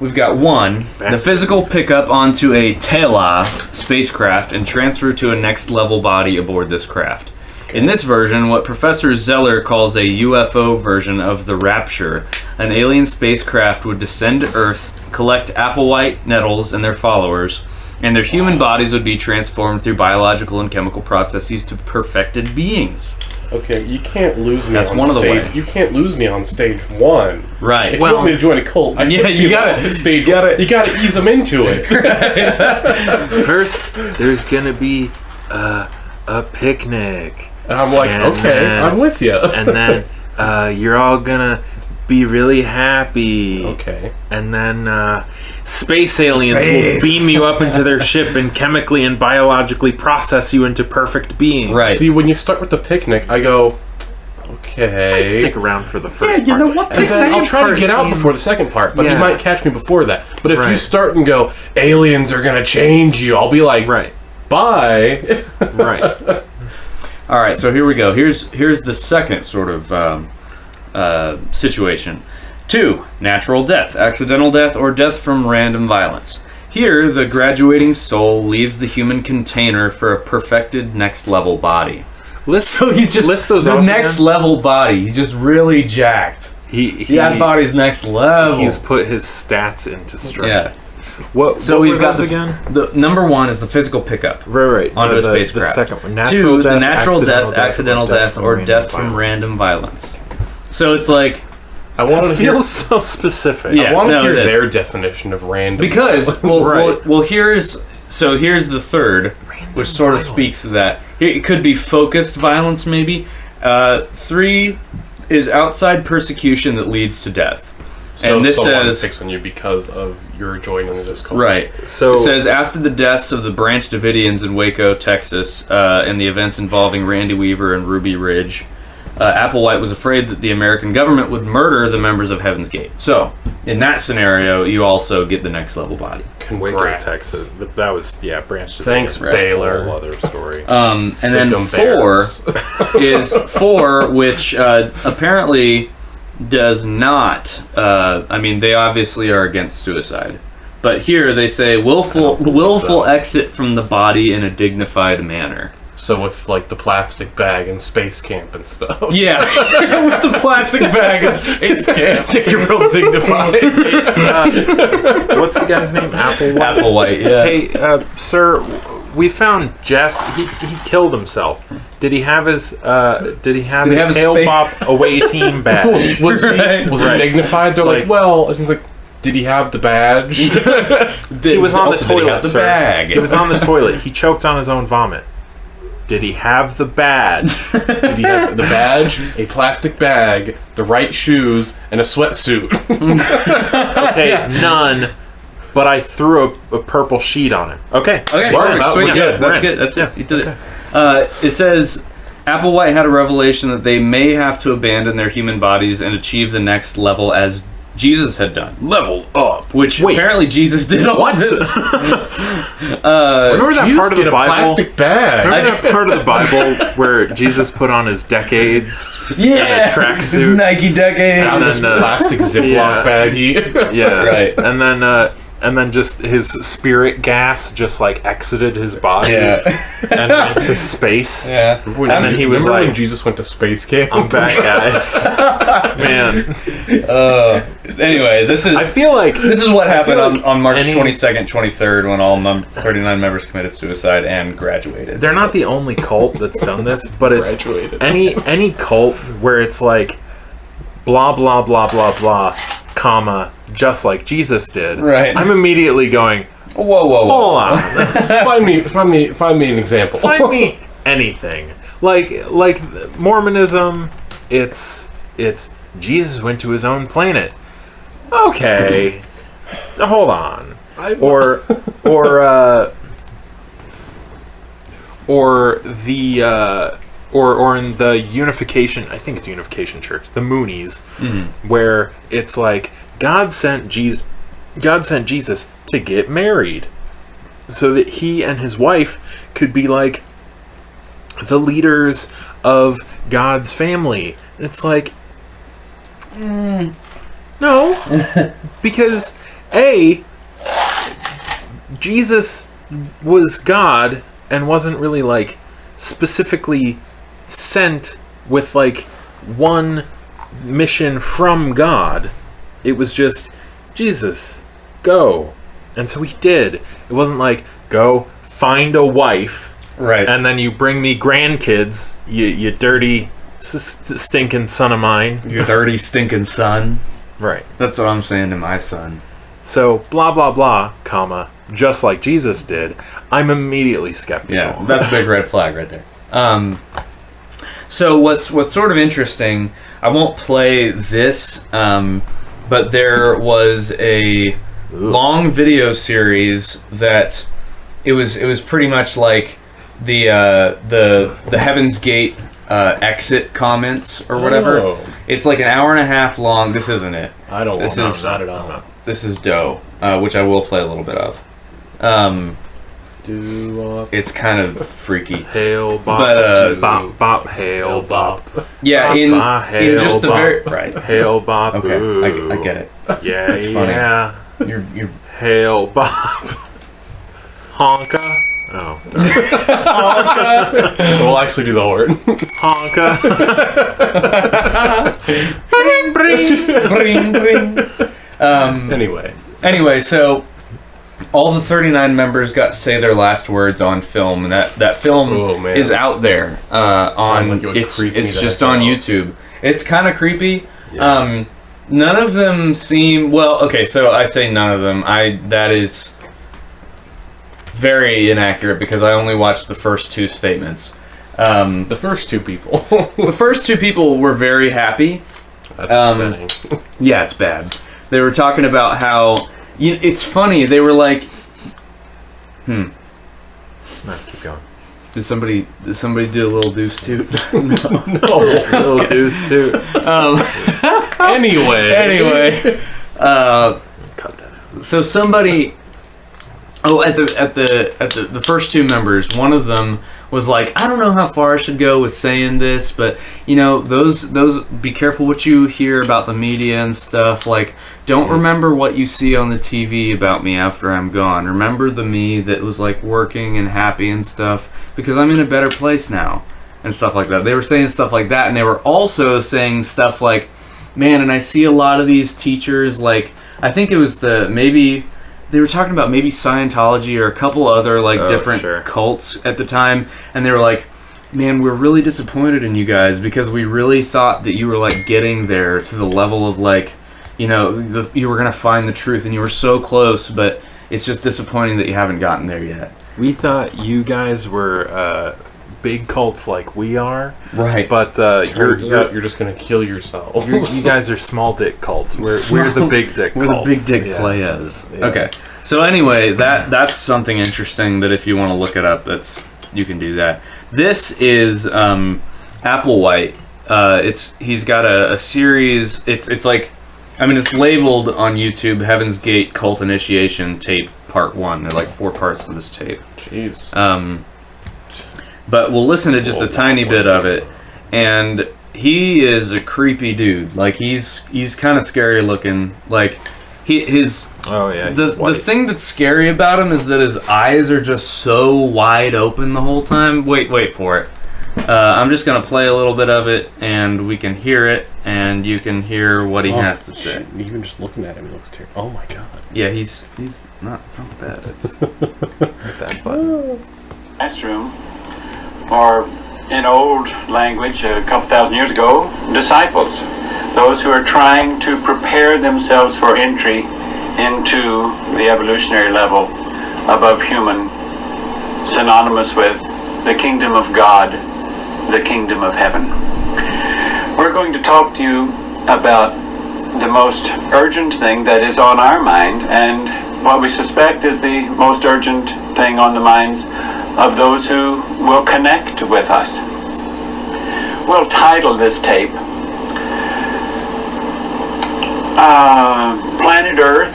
Speaker 2: We've got one, the physical pickup onto a Tela spacecraft and transfer to a next level body aboard this craft. In this version, what Professor Zeller calls a UFO version of the Rapture, an alien spacecraft would descend to Earth, collect Applewhite Nettles and their followers, and their human bodies would be transformed through biological and chemical processes to perfected beings.
Speaker 4: Okay, you can't lose me
Speaker 2: That's
Speaker 4: on
Speaker 2: one of the
Speaker 4: stage.
Speaker 2: ways.
Speaker 4: You can't lose me on stage one.
Speaker 2: Right.
Speaker 4: If you want me to join a cult, I
Speaker 2: yeah, you gotta
Speaker 4: stage. You gotta ease them into it.
Speaker 1: First, there's gonna be a picnic.
Speaker 4: And I'm like,
Speaker 1: And
Speaker 4: okay,
Speaker 1: then-
Speaker 4: I'm with you.
Speaker 1: And then you're all gonna be really happy.
Speaker 4: Okay.
Speaker 1: And then space aliens will beam you up into their ship and chemically and biologically process you into perfect beings.
Speaker 2: Right.
Speaker 4: See, when you start with the picnic, I go, okay.
Speaker 1: I'd stick around for the first part.
Speaker 2: you know what?
Speaker 4: And then I'll try to get out before the second part, but you
Speaker 1: Yeah.
Speaker 4: might catch me before that. But if you
Speaker 1: Right.
Speaker 4: start and go, aliens are gonna change you, I'll be like,
Speaker 1: Right.
Speaker 4: bye.
Speaker 1: Right.
Speaker 2: All right, so here we go. Here's the second sort of situation. 2. Natural death, accidental death, or death from random violence. Here, the graduating soul leaves the human container for a perfected next level body.
Speaker 1: So
Speaker 2: He's just
Speaker 1: list those
Speaker 2: the
Speaker 1: off
Speaker 2: next
Speaker 1: again?
Speaker 2: level body. He's just really jacked. That body's next level.
Speaker 1: He's put his stats into strength.
Speaker 2: yeah.
Speaker 1: What?
Speaker 2: So
Speaker 1: what
Speaker 2: we've
Speaker 1: were
Speaker 2: got
Speaker 1: those
Speaker 2: the
Speaker 1: again.
Speaker 2: The number 1 is the physical pickup.
Speaker 1: Right.
Speaker 2: Onto a
Speaker 1: the
Speaker 2: spacecraft.
Speaker 1: second one.
Speaker 2: 2, the natural death, accidental death, or death from random violence. So it's like,
Speaker 4: I want to hear.
Speaker 1: Feels so specific.
Speaker 2: Yeah.
Speaker 4: I want to
Speaker 2: no,
Speaker 4: hear
Speaker 2: it is.
Speaker 4: their definition of random.
Speaker 2: because
Speaker 1: Right.
Speaker 2: here's the third, which sort of speaks to that. It could be focused violence, maybe. 3 is outside persecution that leads to death.
Speaker 4: So
Speaker 2: And this
Speaker 4: someone
Speaker 2: says
Speaker 4: picks on you because of your joining this cult.
Speaker 2: right.
Speaker 1: So
Speaker 2: It says after the deaths of the Branch Davidians in Waco, Texas, and the events involving Randy Weaver and Ruby Ridge, Applewhite was afraid that the American government would murder the members of Heaven's Gate. So, in that scenario, you also get the next level body.
Speaker 1: Waco,
Speaker 4: Congrats.
Speaker 1: Texas. But that was Branch.
Speaker 4: Thanks,
Speaker 1: Davidian.
Speaker 4: Baylor.
Speaker 1: Whole other story.
Speaker 2: And then
Speaker 4: Sick 'em
Speaker 2: 4
Speaker 4: bears.
Speaker 2: is 4, which apparently does not. I mean, they obviously are against suicide, but here they say willful exit from the body in a dignified manner.
Speaker 4: So with like the plastic bag and space camp and stuff.
Speaker 2: Yeah, with the plastic bag and space camp.
Speaker 4: You're real dignified.
Speaker 1: What's the guy's name?
Speaker 2: Applewhite. Yeah.
Speaker 1: Hey, sir, we found Jeff. He killed himself. Did he have his
Speaker 2: his
Speaker 1: Hail
Speaker 2: space-
Speaker 1: Bop away team badge?
Speaker 4: Was
Speaker 2: Right.
Speaker 4: he dignified? They're
Speaker 1: It's
Speaker 4: like,
Speaker 1: like-
Speaker 4: well, it's like, did he have the badge?
Speaker 1: He was on the
Speaker 2: Also, did he
Speaker 1: toilet,
Speaker 2: have the
Speaker 1: sir.
Speaker 2: bag?
Speaker 1: He was on the toilet. He choked on his own vomit. Did he have the badge?
Speaker 4: Did he have the badge, a plastic bag, the right shoes, and a sweatsuit?
Speaker 1: Okay, none. But I threw a purple sheet on him. Okay.
Speaker 2: Okay,
Speaker 1: We're
Speaker 2: perfect.
Speaker 1: in.
Speaker 2: Sweet.
Speaker 1: We're
Speaker 2: Yeah,
Speaker 1: good.
Speaker 2: that's good. That's it. You did it. It says Applewhite had a revelation that they may have to abandon their human bodies and achieve the next level as Jesus had done.
Speaker 1: Level up.
Speaker 2: Which
Speaker 1: Wait.
Speaker 2: apparently Jesus did all of this.
Speaker 1: Remember that
Speaker 4: Jesus,
Speaker 1: part of
Speaker 4: get
Speaker 1: the
Speaker 4: a
Speaker 1: Bible?
Speaker 4: plastic bag.
Speaker 1: Remember that part of the Bible where Jesus put on his decades
Speaker 2: Yeah,
Speaker 1: and a tracksuit?
Speaker 2: his Nike decade.
Speaker 4: Out of
Speaker 1: And
Speaker 4: this
Speaker 1: then,
Speaker 4: plastic Ziploc
Speaker 1: yeah.
Speaker 4: baggie.
Speaker 1: Yeah,
Speaker 2: Right.
Speaker 1: And then just his spirit gas just like exited his body
Speaker 2: Yeah,
Speaker 1: and went to space.
Speaker 2: yeah.
Speaker 4: When
Speaker 1: And then he was
Speaker 4: remember
Speaker 1: like,
Speaker 4: when Jesus went to space camp?
Speaker 1: I'm back, guys. Man,
Speaker 2: Anyway, this is
Speaker 1: I feel like
Speaker 2: this is what happened
Speaker 1: like
Speaker 2: on March
Speaker 1: any-
Speaker 2: 22nd, 23rd, when all 39 members committed suicide and graduated.
Speaker 1: they're not the only cult that's done this, but it's
Speaker 4: Graduated.
Speaker 1: any cult where it's like blah blah blah blah blah, comma, just like Jesus did.
Speaker 2: Right.
Speaker 1: I'm immediately going,
Speaker 2: Whoa.
Speaker 1: hold on,
Speaker 4: find me an example.
Speaker 1: find me anything like Mormonism. It's Jesus went to his own planet. Okay, hold on. Or in the Unification, I think it's Unification Church, the Moonies, where it's like God sent Jesus to get married so that he and his wife could be like the leaders of God's family. And it's like, no, because Jesus was God and wasn't really like specifically sent with like one mission from God. It was just, Jesus, go. And so he did. It wasn't like, go find a wife
Speaker 2: Right.
Speaker 1: and then you bring me grandkids, you dirty stinking son of mine.
Speaker 2: You dirty, stinking son.
Speaker 1: Right.
Speaker 2: That's what I'm saying to my son.
Speaker 1: So blah blah blah, comma, just like Jesus did. I'm immediately skeptical.
Speaker 2: Yeah, that's a big red flag right there. So what's sort of interesting, I won't play this, but there was a long video series that it was pretty much like the Heaven's Gate exit comments or whatever.
Speaker 4: Oh.
Speaker 2: It's like an hour and a half long. This isn't it.
Speaker 4: I don't
Speaker 2: This
Speaker 4: want
Speaker 2: is-
Speaker 4: that at all.
Speaker 2: This is Doe, which I will play a little bit of. It's kind of freaky.
Speaker 1: Hail bop,
Speaker 2: But,
Speaker 1: bop bop, hail bop,
Speaker 2: Yeah,
Speaker 1: Bop,
Speaker 2: in just the
Speaker 1: bop.
Speaker 2: very right.
Speaker 1: hail bop.
Speaker 2: Okay,
Speaker 1: Ooh.
Speaker 2: I get it.
Speaker 1: Yeah,
Speaker 2: It's funny.
Speaker 1: yeah.
Speaker 2: You're
Speaker 1: Hail bop, honka. Oh,
Speaker 4: We'll actually do the horn.
Speaker 1: honka.
Speaker 2: bring, bring. Anyway, so all the 39 members got to say their last words on film, and that film
Speaker 4: Oh, man.
Speaker 2: is out there on.
Speaker 4: like it would
Speaker 2: It's
Speaker 4: creep me the
Speaker 2: just
Speaker 4: heck
Speaker 2: on
Speaker 4: out.
Speaker 2: YouTube. It's kind of creepy. None of them seem well. Okay, so I say none of them. That is very inaccurate because I only watched the first two statements.
Speaker 4: The first two people.
Speaker 2: The first two people were very happy.
Speaker 4: That's upsetting.
Speaker 2: Yeah, it's bad. They were talking about how it's funny. They were like,
Speaker 1: No, keep going.
Speaker 2: Did somebody do a little deuce toot?
Speaker 1: Little deuce too.
Speaker 2: Anyway,
Speaker 1: Cut that out.
Speaker 2: so somebody. Oh, at the first two members, one of them was like, I don't know how far I should go with saying this, but those be careful what you hear about the media and stuff. Like, don't remember what you see on the TV about me after I'm gone. Remember the me that was like working and happy and stuff, because I'm in a better place now and stuff like that. They were saying stuff like that, and they were also saying stuff like, man, and I see a lot of these teachers, like, I think it was maybe they were talking about maybe Scientology or a couple other different cults at the time, and they were like, man, we're really disappointed in you guys because we really thought that you were like getting there to the level of like, you were gonna find the truth and you were so close, but it's just disappointing that you haven't gotten there yet.
Speaker 1: We thought you guys were big cults like we are,
Speaker 2: Right.
Speaker 1: but
Speaker 4: You're just gonna kill yourself.
Speaker 1: you guys are small dick cults. We're the big dick
Speaker 2: We're
Speaker 1: cults.
Speaker 2: the big dick
Speaker 1: Yeah.
Speaker 2: players.
Speaker 1: Yeah.
Speaker 2: Okay. So anyway, that's something interesting that if you want to look it up, you can do that. This is Applewhite. He's got a series. It's like I mean, it's labeled on YouTube Heaven's Gate Cult Initiation Tape Part 1. There are like 4 parts to this tape.
Speaker 4: Jeez.
Speaker 2: But we'll listen to just a tiny bit of it. And he is a creepy dude. Like, he's kind of scary looking. Like, the thing that's scary about him is that his eyes are just so wide open the whole time. Wait for it. I'm just going to play a little bit of it, and we can hear it, and you can hear what he has to say.
Speaker 4: Shit. Even just looking at him, he looks terrible. Oh my god.
Speaker 2: Yeah, it's not the best.
Speaker 1: that button.
Speaker 6: Classroom, or in old language, a couple thousand years ago, disciples. Those who are trying to prepare themselves for entry into the evolutionary level above human, synonymous with the kingdom of God, the kingdom of heaven. We're going to talk to you about the most urgent thing that is on our mind, and what we suspect is the most urgent thing on the minds of those who will connect with us. We'll title this tape Planet Earth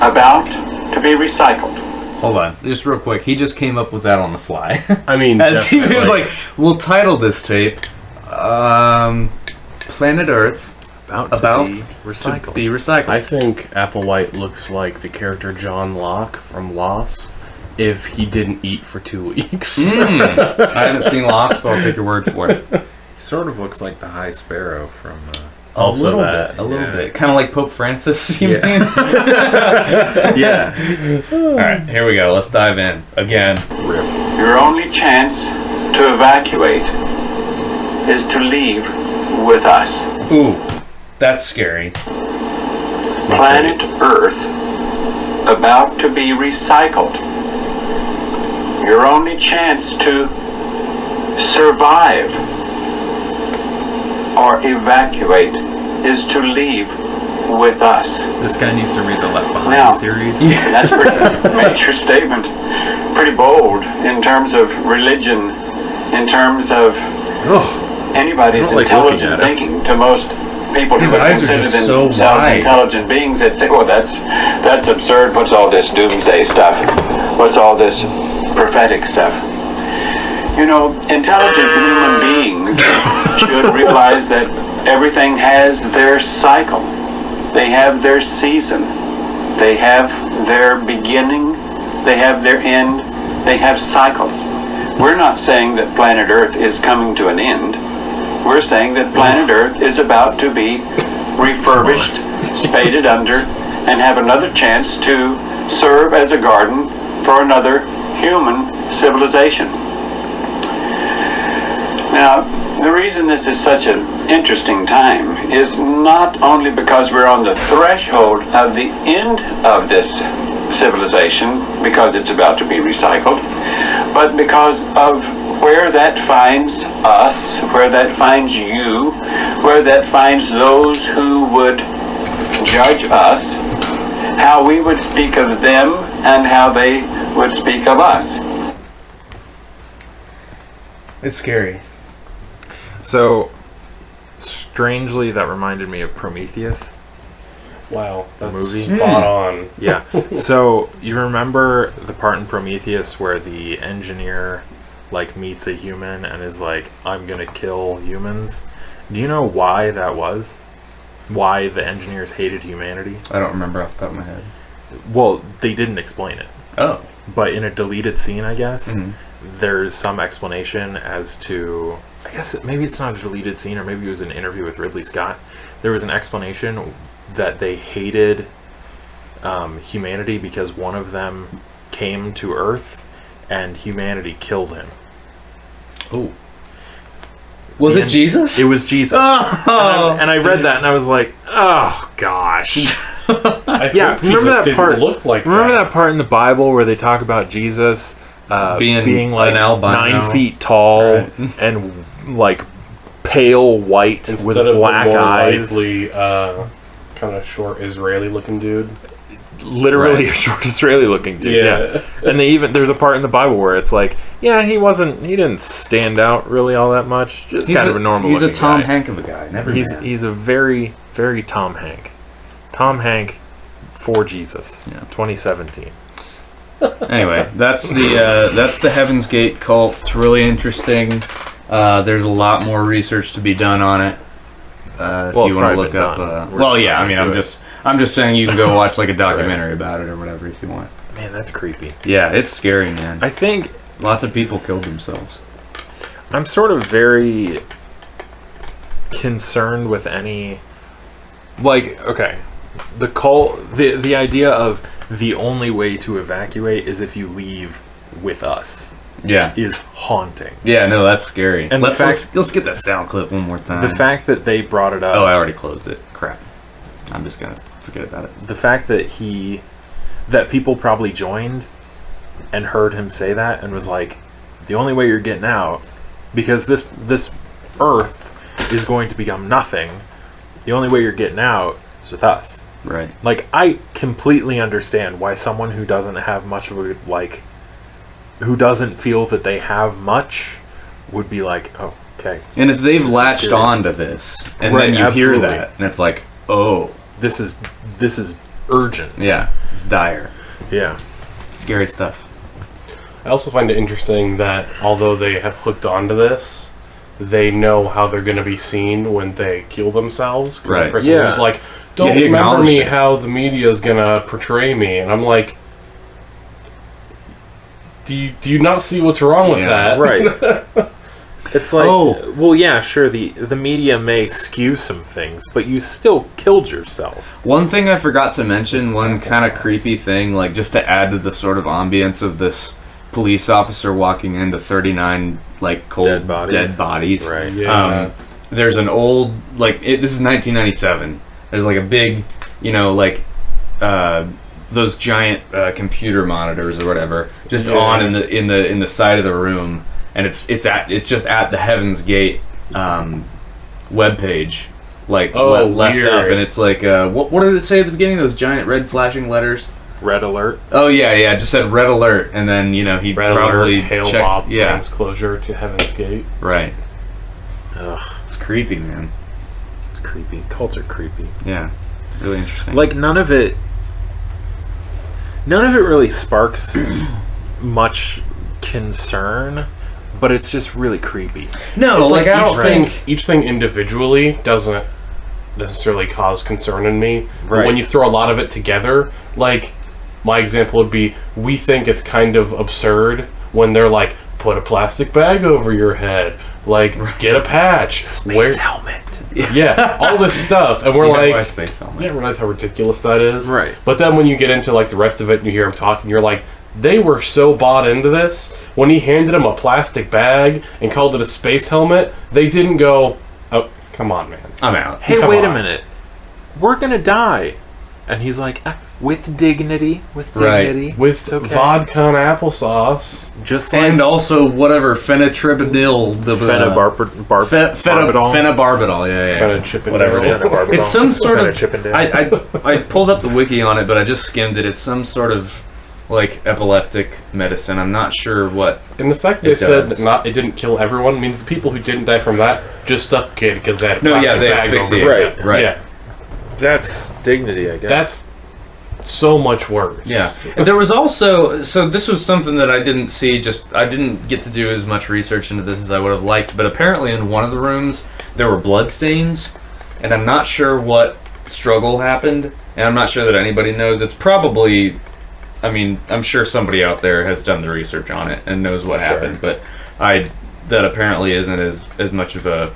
Speaker 6: About to be Recycled.
Speaker 2: Hold on, just real quick. He just came up with that on the fly.
Speaker 4: I mean,
Speaker 2: as he was like, "We'll title this tape Planet Earth
Speaker 1: About
Speaker 2: to
Speaker 1: be recycled."
Speaker 4: I think Applewhite looks like the character John Locke from Lost if he didn't eat for 2 weeks.
Speaker 2: I haven't seen Lost, but I'll take your word for it.
Speaker 1: He sort of looks like the High Sparrow from...
Speaker 2: A little bit. Kind of like Pope Francis, you mean?
Speaker 1: Yeah.
Speaker 2: Alright, here we go. Let's dive in. Again.
Speaker 6: Your only chance to evacuate is to leave with us.
Speaker 2: Ooh, that's scary.
Speaker 6: Planet Earth about to be recycled. Your only chance to survive or evacuate is to leave with us.
Speaker 1: This guy needs to read the Left Behind
Speaker 6: Now,
Speaker 1: series.
Speaker 6: That's a pretty major statement. Pretty bold in terms of religion, in terms of anybody's intelligent thinking. To most people who would consider themselves intelligent beings, that say, well, that's absurd. What's all this doomsday stuff? What's all this prophetic stuff? You know, intelligent human beings should realize that everything has their cycle. They have their season. They have their beginning. They have their end. They have cycles. We're not saying that planet Earth is coming to an end. We're saying that planet Earth is about to be refurbished, spaded under, and have another chance to serve as a garden for another human civilization. Now, the reason this is such an interesting time is not only because we're on the threshold of the end of this civilization, because it's about to be recycled, but because of where that finds us, where that finds you, where that finds those who would judge us, how we would speak of them and how they would speak of us.
Speaker 2: It's scary.
Speaker 1: So, strangely, that reminded me of Prometheus.
Speaker 4: Wow,
Speaker 1: The
Speaker 4: that's
Speaker 1: movie?
Speaker 4: spot on.
Speaker 1: Yeah. So, you remember the part in Prometheus where the engineer, like, meets a human and is like, I'm gonna kill humans? Do you know why that was? Why the engineers hated humanity?
Speaker 2: I don't remember off the top of my head.
Speaker 1: Well, they didn't explain it.
Speaker 2: Oh.
Speaker 1: But in a deleted scene, I guess, there's some explanation as to... I guess maybe it's not a deleted scene, or maybe it was an interview with Ridley Scott. There was an explanation that they hated humanity because one of them came to Earth and humanity killed him.
Speaker 2: Oh. Was it Jesus?
Speaker 1: It was Jesus.
Speaker 2: Oh.
Speaker 1: And I read that and I was like, oh gosh.
Speaker 4: Yeah,
Speaker 1: remember that part?
Speaker 4: Look like
Speaker 1: remember that part in the Bible where they talk about Jesus being like
Speaker 2: an albino.
Speaker 1: 9 feet tall and like pale white
Speaker 4: instead
Speaker 1: with
Speaker 4: of
Speaker 1: black
Speaker 4: the more
Speaker 1: eyes.
Speaker 4: likely, kind of short Israeli-looking dude.
Speaker 1: Literally a short Israeli looking dude. Yeah. And they even there's a part in the Bible where it's like Yeah, he didn't stand out really all that much. Just kind of a normal.
Speaker 2: He's a Tom
Speaker 1: guy.
Speaker 2: Hank of a guy.
Speaker 1: He's a very, very Tom Hank. Tom Hank for Jesus.
Speaker 2: Yeah.
Speaker 1: 2017.
Speaker 2: Anyway, that's the Heaven's Gate cult. It's really interesting. There's a lot more research to be done on it. If you want to look up, I'm just saying you can go watch like a documentary about it or whatever if you want.
Speaker 1: Man, that's creepy.
Speaker 2: Yeah, it's scary, man.
Speaker 1: I think
Speaker 2: lots of people killed themselves.
Speaker 1: I'm sort of very concerned with any, like, okay, the cult, the idea of the only way to evacuate is if you leave with us.
Speaker 2: Yeah,
Speaker 1: is haunting.
Speaker 2: Yeah, no, that's scary.
Speaker 1: And
Speaker 2: let's get that sound clip one more time.
Speaker 1: The fact that they brought it up.
Speaker 2: Oh, I already closed it. Crap. I'm just gonna forget about it.
Speaker 1: The fact that that people probably joined and heard him say that and was like, the only way you're getting out, because this earth is going to become nothing. The only way you're getting out is with us.
Speaker 2: Right.
Speaker 1: Like, I completely understand why someone who doesn't have much of a, like, who doesn't feel that they have much would be like, oh, okay.
Speaker 2: And if they've latched on to this, and then you hear that, and it's like, oh,
Speaker 1: this is urgent.
Speaker 2: Yeah, it's dire.
Speaker 1: Yeah,
Speaker 2: scary stuff.
Speaker 4: I also find it interesting that although they have hooked onto this, they know how they're going to be seen when they kill themselves.
Speaker 2: Right.
Speaker 4: The person was like, don't remember me how the media is going to portray me. And I'm like, do you not see what's wrong with that?
Speaker 1: Right. It's like, well, yeah, sure, the media may skew some things, but you still killed yourself.
Speaker 2: One thing I forgot to mention, one kind of creepy thing, like just to add to the sort of ambience of this police officer walking into 39 like cold dead bodies.
Speaker 1: Right.
Speaker 4: Yeah.
Speaker 2: There's an old this is 1997. There's like a big, those giant computer monitors or whatever, just on in the side of the room, and it's just at the Heaven's Gate webpage, left up, and it's like what did it say at the beginning? Those giant red flashing letters.
Speaker 1: Red alert.
Speaker 2: Oh yeah, it just said red alert, and then he
Speaker 4: red
Speaker 2: probably
Speaker 4: alert, hail
Speaker 2: checks.
Speaker 4: Bob brings closure to Heaven's Gate.
Speaker 2: Right.
Speaker 1: Ugh,
Speaker 2: it's creepy, man.
Speaker 1: It's creepy. Cults are creepy.
Speaker 2: Yeah, really interesting.
Speaker 1: Like none of it really sparks much concern, but it's just really creepy.
Speaker 2: No,
Speaker 4: it's
Speaker 2: like I don't think
Speaker 4: each thing individually doesn't necessarily cause concern in me.
Speaker 1: Right.
Speaker 4: But when you throw a lot of it together, like my example would be, we think it's kind of absurd when they're like, put a plastic bag over your head, like get a patch,
Speaker 1: space helmet.
Speaker 4: Yeah, all this stuff, and we're like,
Speaker 2: space helmet.
Speaker 4: you don't realize how ridiculous that is,
Speaker 1: right?
Speaker 4: But then when you get into like the rest of it and you hear him talking, you're like, they were so bought into this. When he handed him a plastic bag and called it a space helmet, they didn't go, oh, come on, man,
Speaker 2: I'm out.
Speaker 1: Hey, wait a minute, we're gonna die, and he's like, with dignity, with
Speaker 4: with
Speaker 1: okay.
Speaker 4: vodka and applesauce,
Speaker 1: just like,
Speaker 2: and also whatever phenobarbital, phenobarbital, yeah,
Speaker 4: whatever it is.
Speaker 2: It's some sort of. I pulled up the wiki on it, but I just skimmed it. It's some sort of like epileptic medicine. I'm not sure what.
Speaker 4: And the fact that they said that it didn't kill everyone means the people who didn't die from that just suffocated because they had a plastic
Speaker 2: they
Speaker 4: bag over
Speaker 2: asphyxiated.
Speaker 4: them.
Speaker 2: Right.
Speaker 4: Yeah.
Speaker 1: That's dignity, I guess.
Speaker 4: That's so much worse.
Speaker 2: Yeah. And there was also, so this was something that I didn't see, I didn't get to do as much research into this as I would have liked, but apparently in one of the rooms there were blood stains, and I'm not sure what struggle happened, and I'm not sure that anybody knows. It's probably, I'm sure somebody out there has done the research on it and knows what happened, but that apparently isn't as much of a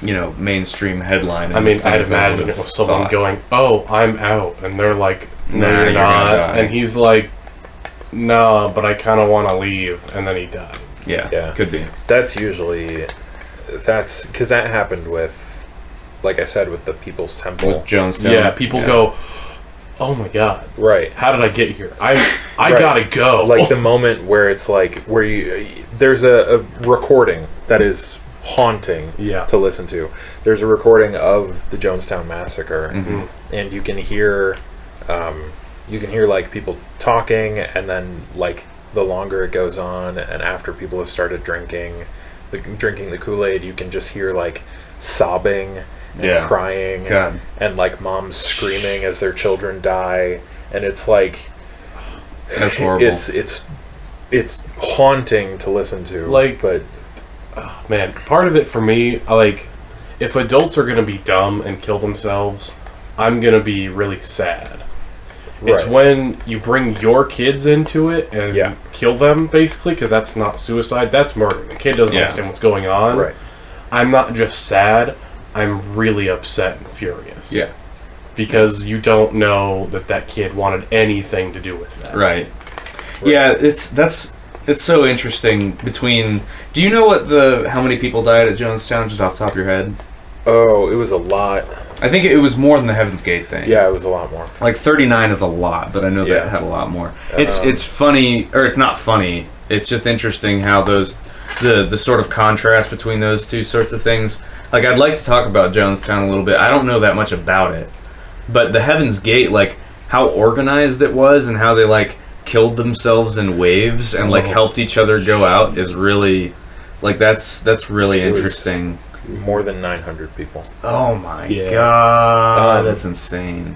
Speaker 2: mainstream headline.
Speaker 4: I'd imagine it was someone going, "Oh, I'm out," and they're like, "No, you're not," and he's like, "No, but I kind of want to leave," and then he died.
Speaker 2: Yeah, could be.
Speaker 1: That's because that happened with, like I said, with the People's Temple,
Speaker 2: with Jonestown.
Speaker 4: Yeah, people go, "Oh my god,
Speaker 1: right?
Speaker 4: How did I get here? I gotta go."
Speaker 1: Like the moment where it's like there's a recording that is haunting to listen to. There's a recording of the Jonestown massacre, and you can hear like people talking, and then like the longer it goes on, and after people have started drinking the Kool-Aid, you can just hear like sobbing and crying and like moms screaming as their children die, and it's like
Speaker 2: that's horrible.
Speaker 1: It's haunting to listen to. Like, but
Speaker 4: man, part of it for me, like, if adults are gonna be dumb and kill themselves, I'm gonna be really sad. Right. It's when you bring your kids into it and kill them, basically, because that's not suicide, that's murder. The kid doesn't understand what's going on.
Speaker 1: Right.
Speaker 4: I'm not just sad, I'm really upset and furious.
Speaker 2: Yeah.
Speaker 4: Because you don't know that kid wanted anything to do with that.
Speaker 2: Right. Yeah, it's so interesting between... Do you know how many people died at Jonestown, just off the top of your head?
Speaker 1: Oh, it was a lot.
Speaker 2: I think it was more than the Heaven's Gate thing.
Speaker 1: Yeah, it was a lot more.
Speaker 2: Like 39 is a lot, but I know that had a lot more. It's funny, or it's not funny. It's just interesting how the sort of contrast between those two sorts of things. Like, I'd like to talk about Jonestown a little bit. I don't know that much about it, but the Heaven's Gate, like how organized it was and how they like killed themselves in waves and like helped each other go out is really like that's really interesting.
Speaker 1: More than 900 people.
Speaker 2: Oh my god, that's insane.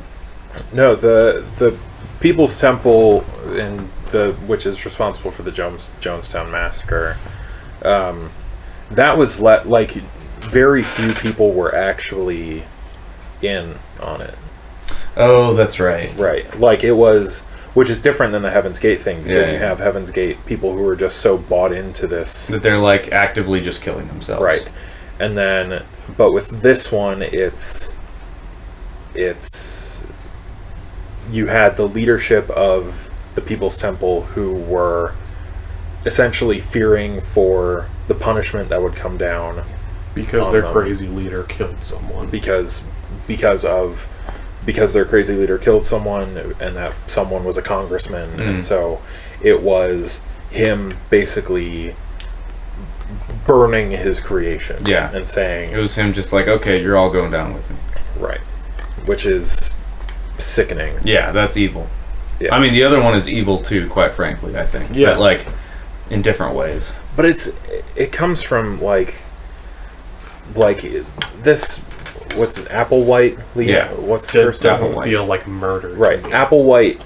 Speaker 1: No, the People's Temple which is responsible for the Jonestown massacre. That was like very few people were actually in on it.
Speaker 2: Oh, that's right.
Speaker 1: Right, like it was. Which is different than the Heaven's Gate thing, because you have Heaven's Gate people who are just so bought into this
Speaker 2: that they're like actively just killing themselves.
Speaker 1: Right. And then, but with this one, it's you had the leadership of the People's Temple who were essentially fearing for the punishment that would come down
Speaker 4: because their crazy leader killed someone.
Speaker 1: Because their crazy leader killed someone, and that someone was a congressman, and so it was him basically burning his creation.
Speaker 2: Yeah.
Speaker 1: And saying...
Speaker 2: It was him just like, okay, you're all going down with me.
Speaker 1: Right. Which is sickening.
Speaker 2: Yeah, that's evil.
Speaker 1: Yeah.
Speaker 2: I mean, the other one is evil too, quite frankly, I think.
Speaker 4: Yeah.
Speaker 2: But, like, in different ways.
Speaker 1: But it comes from, like this... What's it, Applewhite?
Speaker 2: Yeah.
Speaker 1: What's first?
Speaker 4: Doesn't feel like murder.
Speaker 1: Right. Applewhite,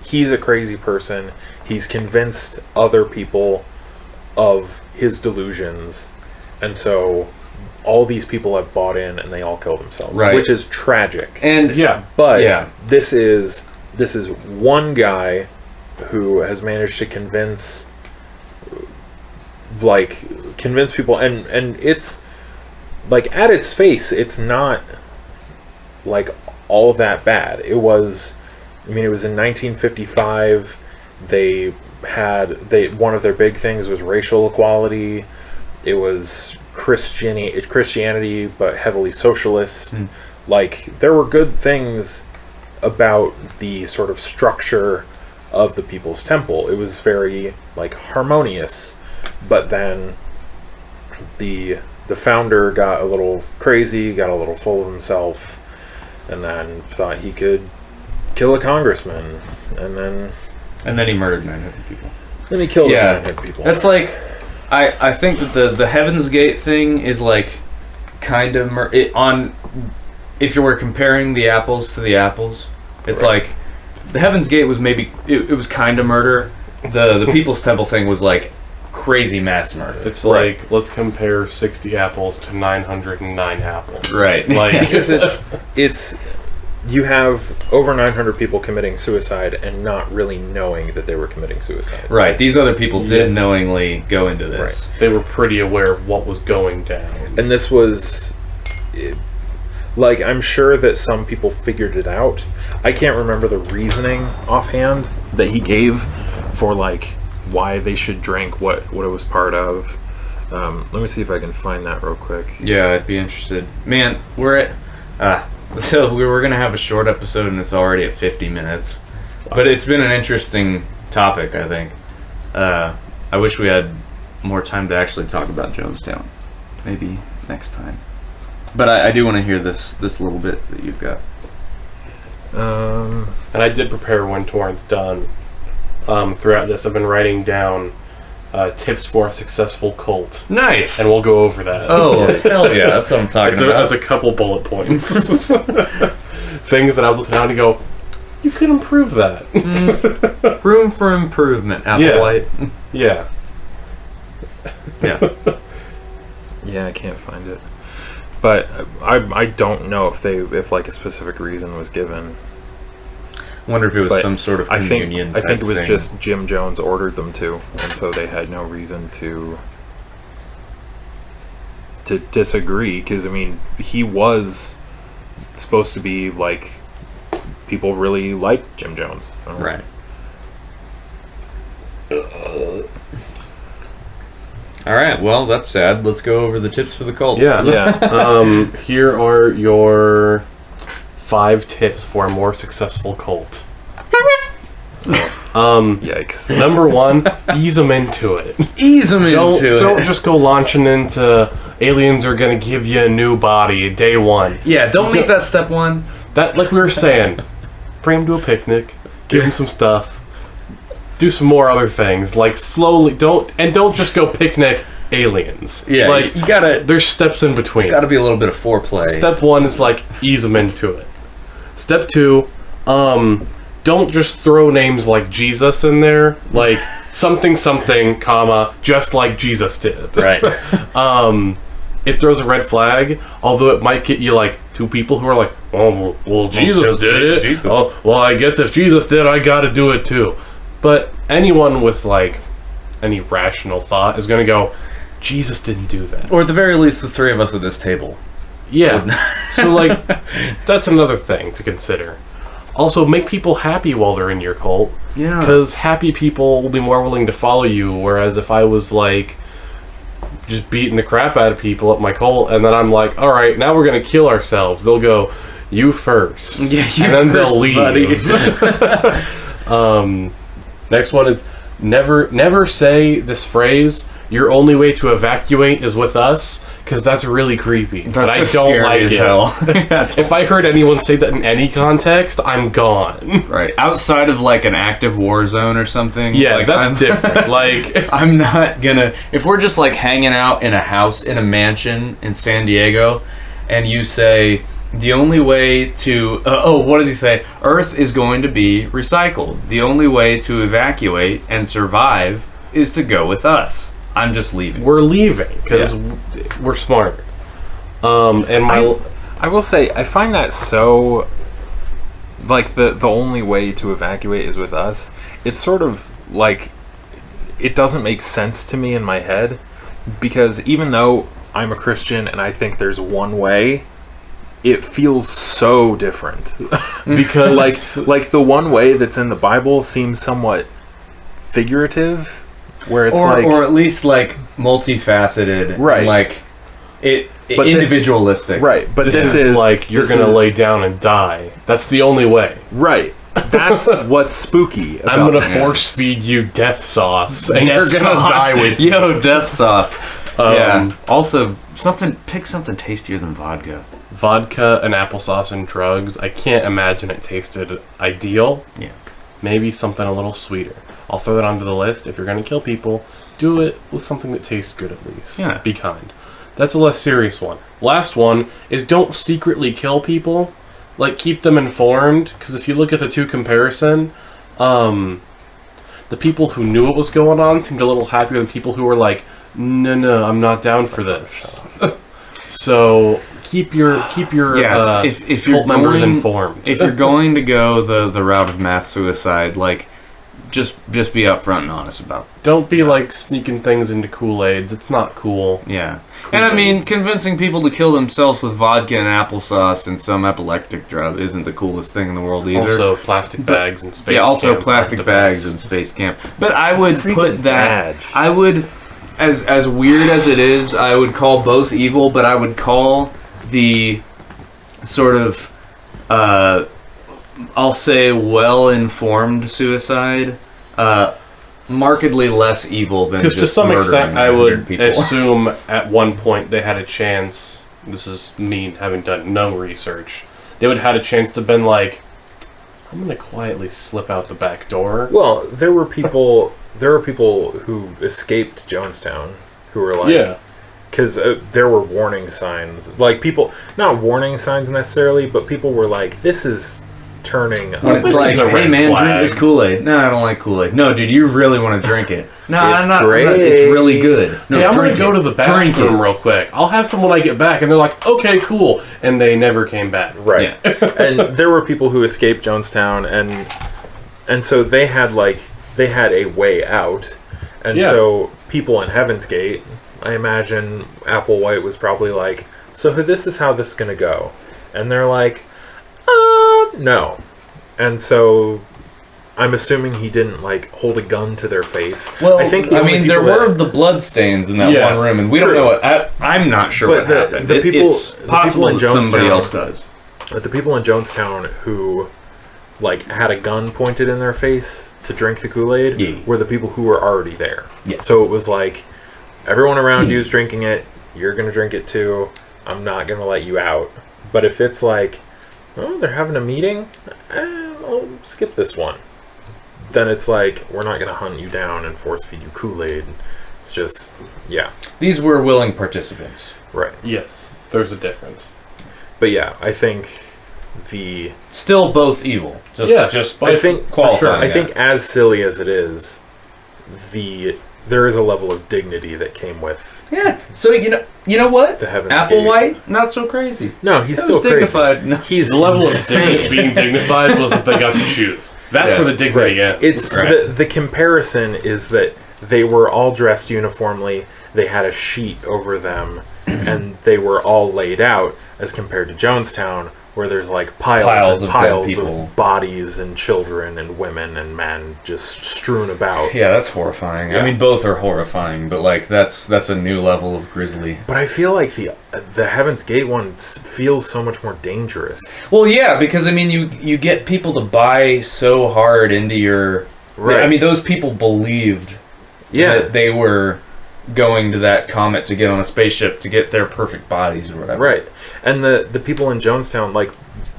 Speaker 1: he's a crazy person. He's convinced other people of his delusions. And so all these people have bought in and they all kill themselves.
Speaker 2: Right.
Speaker 1: Which is tragic.
Speaker 2: And
Speaker 1: but this is one guy who has managed to convince people, and it's like, at its face, it's not like all that bad. It was in 1955. One of their big things was racial equality. It was Christianity, but heavily socialist. Like, there were good things about the sort of structure of the People's Temple. It was very, like, harmonious. But then the founder got a little crazy, got a little full of himself, and then thought he could kill a congressman, and then
Speaker 2: he murdered 900 people.
Speaker 1: Then he killed 900 people.
Speaker 2: That's like, I think that the Heaven's Gate thing is like kind of if you were comparing the apples to the apples, it's like the Heaven's Gate was maybe it was kind of murder. The People's Temple thing was like crazy mass murder.
Speaker 4: It's like, let's compare 60 apples to 909 apples.
Speaker 2: Right.
Speaker 4: Like,
Speaker 1: because it's you have over 900 people committing suicide and not really knowing that they were committing suicide.
Speaker 2: Right. These other people did knowingly go into this.
Speaker 4: Right. They were pretty aware of what was going down.
Speaker 1: And this was... like, I'm sure that some people figured it out. I can't remember the reasoning offhand that he gave for, like, why they should drink, what it was part of. Let me see if I can find that real quick.
Speaker 2: Yeah, I'd be interested. Man, we're at... so we were going to have a short episode, and it's already at 50 minutes. But it's been an interesting topic, I think. I wish we had more time to actually talk about Jonestown. Maybe next time. But I do want to hear this little bit that you've got.
Speaker 4: And I did prepare when Torrent's done throughout this, I've been writing down tips for a successful cult.
Speaker 2: Nice.
Speaker 4: And we'll go over that.
Speaker 2: Oh, hell yeah. That's what I'm talking about.
Speaker 4: That's a couple bullet points. Things that I was looking at and go, you could improve that.
Speaker 2: Room for improvement, Applewhite.
Speaker 4: Yeah.
Speaker 2: Yeah.
Speaker 1: Yeah, I can't find it. But I don't know if like a specific reason was given.
Speaker 2: Wonder if it was
Speaker 1: But
Speaker 2: some sort of communion
Speaker 1: I think it was
Speaker 2: thing.
Speaker 1: just Jim Jones ordered them to, and so they had no reason to disagree. Because I mean, he was supposed to be like, people really liked Jim Jones,
Speaker 2: right? All right. Well, that's sad. Let's go over the tips for the cults.
Speaker 1: Yeah.
Speaker 4: Here are your 5 tips for a more successful cult.
Speaker 1: Yikes.
Speaker 4: Number 1, ease them into it.
Speaker 2: Ease them into it.
Speaker 4: Don't just go launching into aliens are going to give you a new body day 1.
Speaker 2: Yeah, don't make that step 1.
Speaker 4: That, like we were saying, bring them to a picnic, give them some stuff, do some more other things. Like slowly, don't just go picnic aliens.
Speaker 2: Yeah,
Speaker 4: like
Speaker 2: you gotta.
Speaker 4: There's steps in between.
Speaker 2: It's got to be a little bit of foreplay.
Speaker 4: Step 1 is like ease them into it. Step 2, don't just throw names like Jesus in there, like something, comma, just like Jesus did.
Speaker 2: Right.
Speaker 4: It throws a red flag, although it might get you like 2 people who are like, oh, well, Jesus did it.
Speaker 2: Jesus.
Speaker 4: Oh, well, I guess if Jesus did, I got to do it too. But anyone with like any rational thought is going to go, Jesus didn't do that.
Speaker 2: Or at the very least, the 3 of us at this table.
Speaker 4: Yeah. So like, that's another thing to consider. Also, make people happy while they're in your cult.
Speaker 2: Yeah.
Speaker 4: Because happy people will be more willing to follow you, whereas if I was like just beating the crap out of people at my cult, and then I'm like, all right, now we're going to kill ourselves, they'll go, you first.
Speaker 2: Yeah, you
Speaker 4: and then
Speaker 2: first,
Speaker 4: they'll leave. Next one is never say this phrase, your only way to evacuate is with us, because that's really creepy.
Speaker 2: That's
Speaker 4: I
Speaker 2: just
Speaker 4: don't
Speaker 2: scary
Speaker 4: like
Speaker 2: as
Speaker 4: it.
Speaker 2: hell.
Speaker 4: If I heard anyone say that in any context, I'm gone.
Speaker 2: Right. Outside of like an active war zone or something.
Speaker 4: Yeah,
Speaker 2: like,
Speaker 4: that's different. Like,
Speaker 2: I'm not gonna. If we're just like hanging out in a house in a mansion in San Diego, and you say the only way to what does he say? Earth is going to be recycled. The only way to evacuate and survive is to go with us. I'm just leaving.
Speaker 4: we're leaving because we're smart. And
Speaker 1: I will say, I find that so, like, the only way to evacuate is with us. It's sort of like, it doesn't make sense to me in my head, because even though I'm a Christian and I think there's one way, it feels so different. Because like the one way that's in the Bible seems somewhat figurative, where it's
Speaker 2: or at least like multifaceted,
Speaker 1: right?
Speaker 2: Like individualistic,
Speaker 1: right? But
Speaker 4: this is like you're gonna lay down and die. That's the only way,
Speaker 1: right? That's what's spooky. About
Speaker 4: I'm gonna
Speaker 1: this.
Speaker 4: force feed you death sauce, and
Speaker 2: Death
Speaker 4: you're gonna
Speaker 2: sauce.
Speaker 4: die with
Speaker 2: Yo, death sauce. Yeah. Also, pick something tastier than vodka.
Speaker 4: vodka and applesauce and drugs. I can't imagine it tasted ideal.
Speaker 2: Yeah.
Speaker 4: Maybe something a little sweeter. I'll throw that onto the list. If you're going to kill people, do it with something that tastes good at least.
Speaker 2: Yeah.
Speaker 4: Be kind. That's a less serious one. Last one is don't secretly kill people. Like, keep them informed. Because if you look at the 2 comparison, the people who knew what was going on seemed a little happier than people who were like, no, I'm not down for this. So keep your
Speaker 2: if you're
Speaker 4: cult members
Speaker 2: going,
Speaker 4: informed.
Speaker 2: If you're going to go the route of mass suicide, like just be upfront and honest about it.
Speaker 4: Don't be like sneaking things into Kool-Aids. It's not cool.
Speaker 2: Yeah. And I mean, convincing people to kill themselves with vodka and applesauce and some epileptic drug isn't the coolest thing in the world either.
Speaker 4: Also, plastic bags and space.
Speaker 2: Yeah, also
Speaker 4: camp
Speaker 2: plastic
Speaker 4: are the
Speaker 2: bags
Speaker 4: best.
Speaker 2: and space camp. But I would
Speaker 1: Freaking
Speaker 2: put that.
Speaker 1: badge.
Speaker 2: I would, as weird as it is, I would call both evil, but I would call the sort of, I'll say, well-informed suicide markedly less evil than just
Speaker 4: Because to some extent, I would
Speaker 2: people.
Speaker 4: assume at one point they had a chance. This is me having done no research. They would have had a chance to been like, I'm gonna quietly slip out the back door.
Speaker 1: Well, there were people who escaped Jonestown who were like,
Speaker 4: Yeah.
Speaker 1: because there were warning signs, like people, not warning signs necessarily, but people were like, this is turning.
Speaker 2: When it's
Speaker 4: This
Speaker 2: like,
Speaker 4: is a
Speaker 2: hey
Speaker 4: red
Speaker 2: man,
Speaker 4: flag.
Speaker 2: drink this Kool-Aid. No, I don't like Kool-Aid. No, dude, you really want to drink it. No,
Speaker 1: It's
Speaker 2: I'm not.
Speaker 1: great.
Speaker 2: It's really good. No,
Speaker 4: Hey, I'm gonna
Speaker 2: drink
Speaker 4: go
Speaker 2: it.
Speaker 4: to the
Speaker 2: Drink
Speaker 4: bathroom
Speaker 2: it.
Speaker 4: real quick. I'll have someone when I get back, and they're like, "Okay, cool," and they never came back.
Speaker 1: Right.
Speaker 2: Yeah.
Speaker 1: And there were people who escaped Jonestown, and so they had a way out, and
Speaker 4: Yeah.
Speaker 1: so people in Heaven's Gate, I imagine Applewhite was probably like, so this is how this is gonna go, and they're like, no, and so I'm assuming he didn't like hold a gun to their face.
Speaker 2: Well,
Speaker 1: I think the only
Speaker 2: there
Speaker 1: people
Speaker 2: were
Speaker 1: that-
Speaker 2: the blood stains in that
Speaker 4: Yeah.
Speaker 2: one room, and we
Speaker 1: True.
Speaker 2: don't know what. I'm not sure
Speaker 1: But
Speaker 2: what
Speaker 1: the-
Speaker 2: happened.
Speaker 1: the people-
Speaker 2: it's
Speaker 1: the
Speaker 2: possible
Speaker 1: people in
Speaker 2: that somebody
Speaker 1: Jonestown-
Speaker 2: else does.
Speaker 1: But the people in Jonestown who like had a gun pointed in their face to drink the Kool-Aid
Speaker 2: Yeah.
Speaker 1: were the people who were already there.
Speaker 2: Yeah.
Speaker 1: So it was like everyone around you is drinking it, you're gonna drink it too. I'm not gonna let you out. But if it's like, oh, they're having a meeting, I'll skip this one. Then it's like, we're not gonna hunt you down and force feed you Kool-Aid. It's just, yeah,
Speaker 2: These were willing participants.
Speaker 1: right.
Speaker 4: Yes, there's a difference.
Speaker 1: But yeah, I think the
Speaker 2: Still both evil. Just,
Speaker 4: Yes,
Speaker 2: just
Speaker 4: but
Speaker 1: I think
Speaker 2: qualifying
Speaker 4: sure.
Speaker 1: I
Speaker 2: that.
Speaker 1: think as silly as it is, there is a level of dignity that came with.
Speaker 2: Yeah. So you know what?
Speaker 1: The Heaven's
Speaker 2: Applewhite, not so crazy.
Speaker 1: No, he's
Speaker 2: That
Speaker 1: still
Speaker 2: was dignified. No.
Speaker 1: crazy. He's
Speaker 4: The level of
Speaker 1: insane.
Speaker 4: being dignified was that they got to choose. That's
Speaker 2: Yeah.
Speaker 4: where the dignity ends.
Speaker 1: It's
Speaker 2: Right.
Speaker 1: the comparison is that they were all dressed uniformly. They had a sheet over them, and they were all laid out. As compared to Jonestown, where there's like piles and
Speaker 2: of dead
Speaker 1: piles
Speaker 2: people.
Speaker 1: of bodies and children and women and men just strewn about.
Speaker 2: Yeah, that's horrifying.
Speaker 1: Yeah.
Speaker 2: I mean, both are horrifying, but like that's a new level of grisly.
Speaker 1: But I feel like the Heaven's Gate one feels so much more dangerous.
Speaker 2: Well, yeah, because I mean, you get people to buy so hard into your.
Speaker 1: Right.
Speaker 2: I mean, those people believed
Speaker 1: Yeah.
Speaker 2: that they were going to that comet to get on a spaceship to get their perfect bodies or whatever.
Speaker 1: Right. And the people in Jonestown, like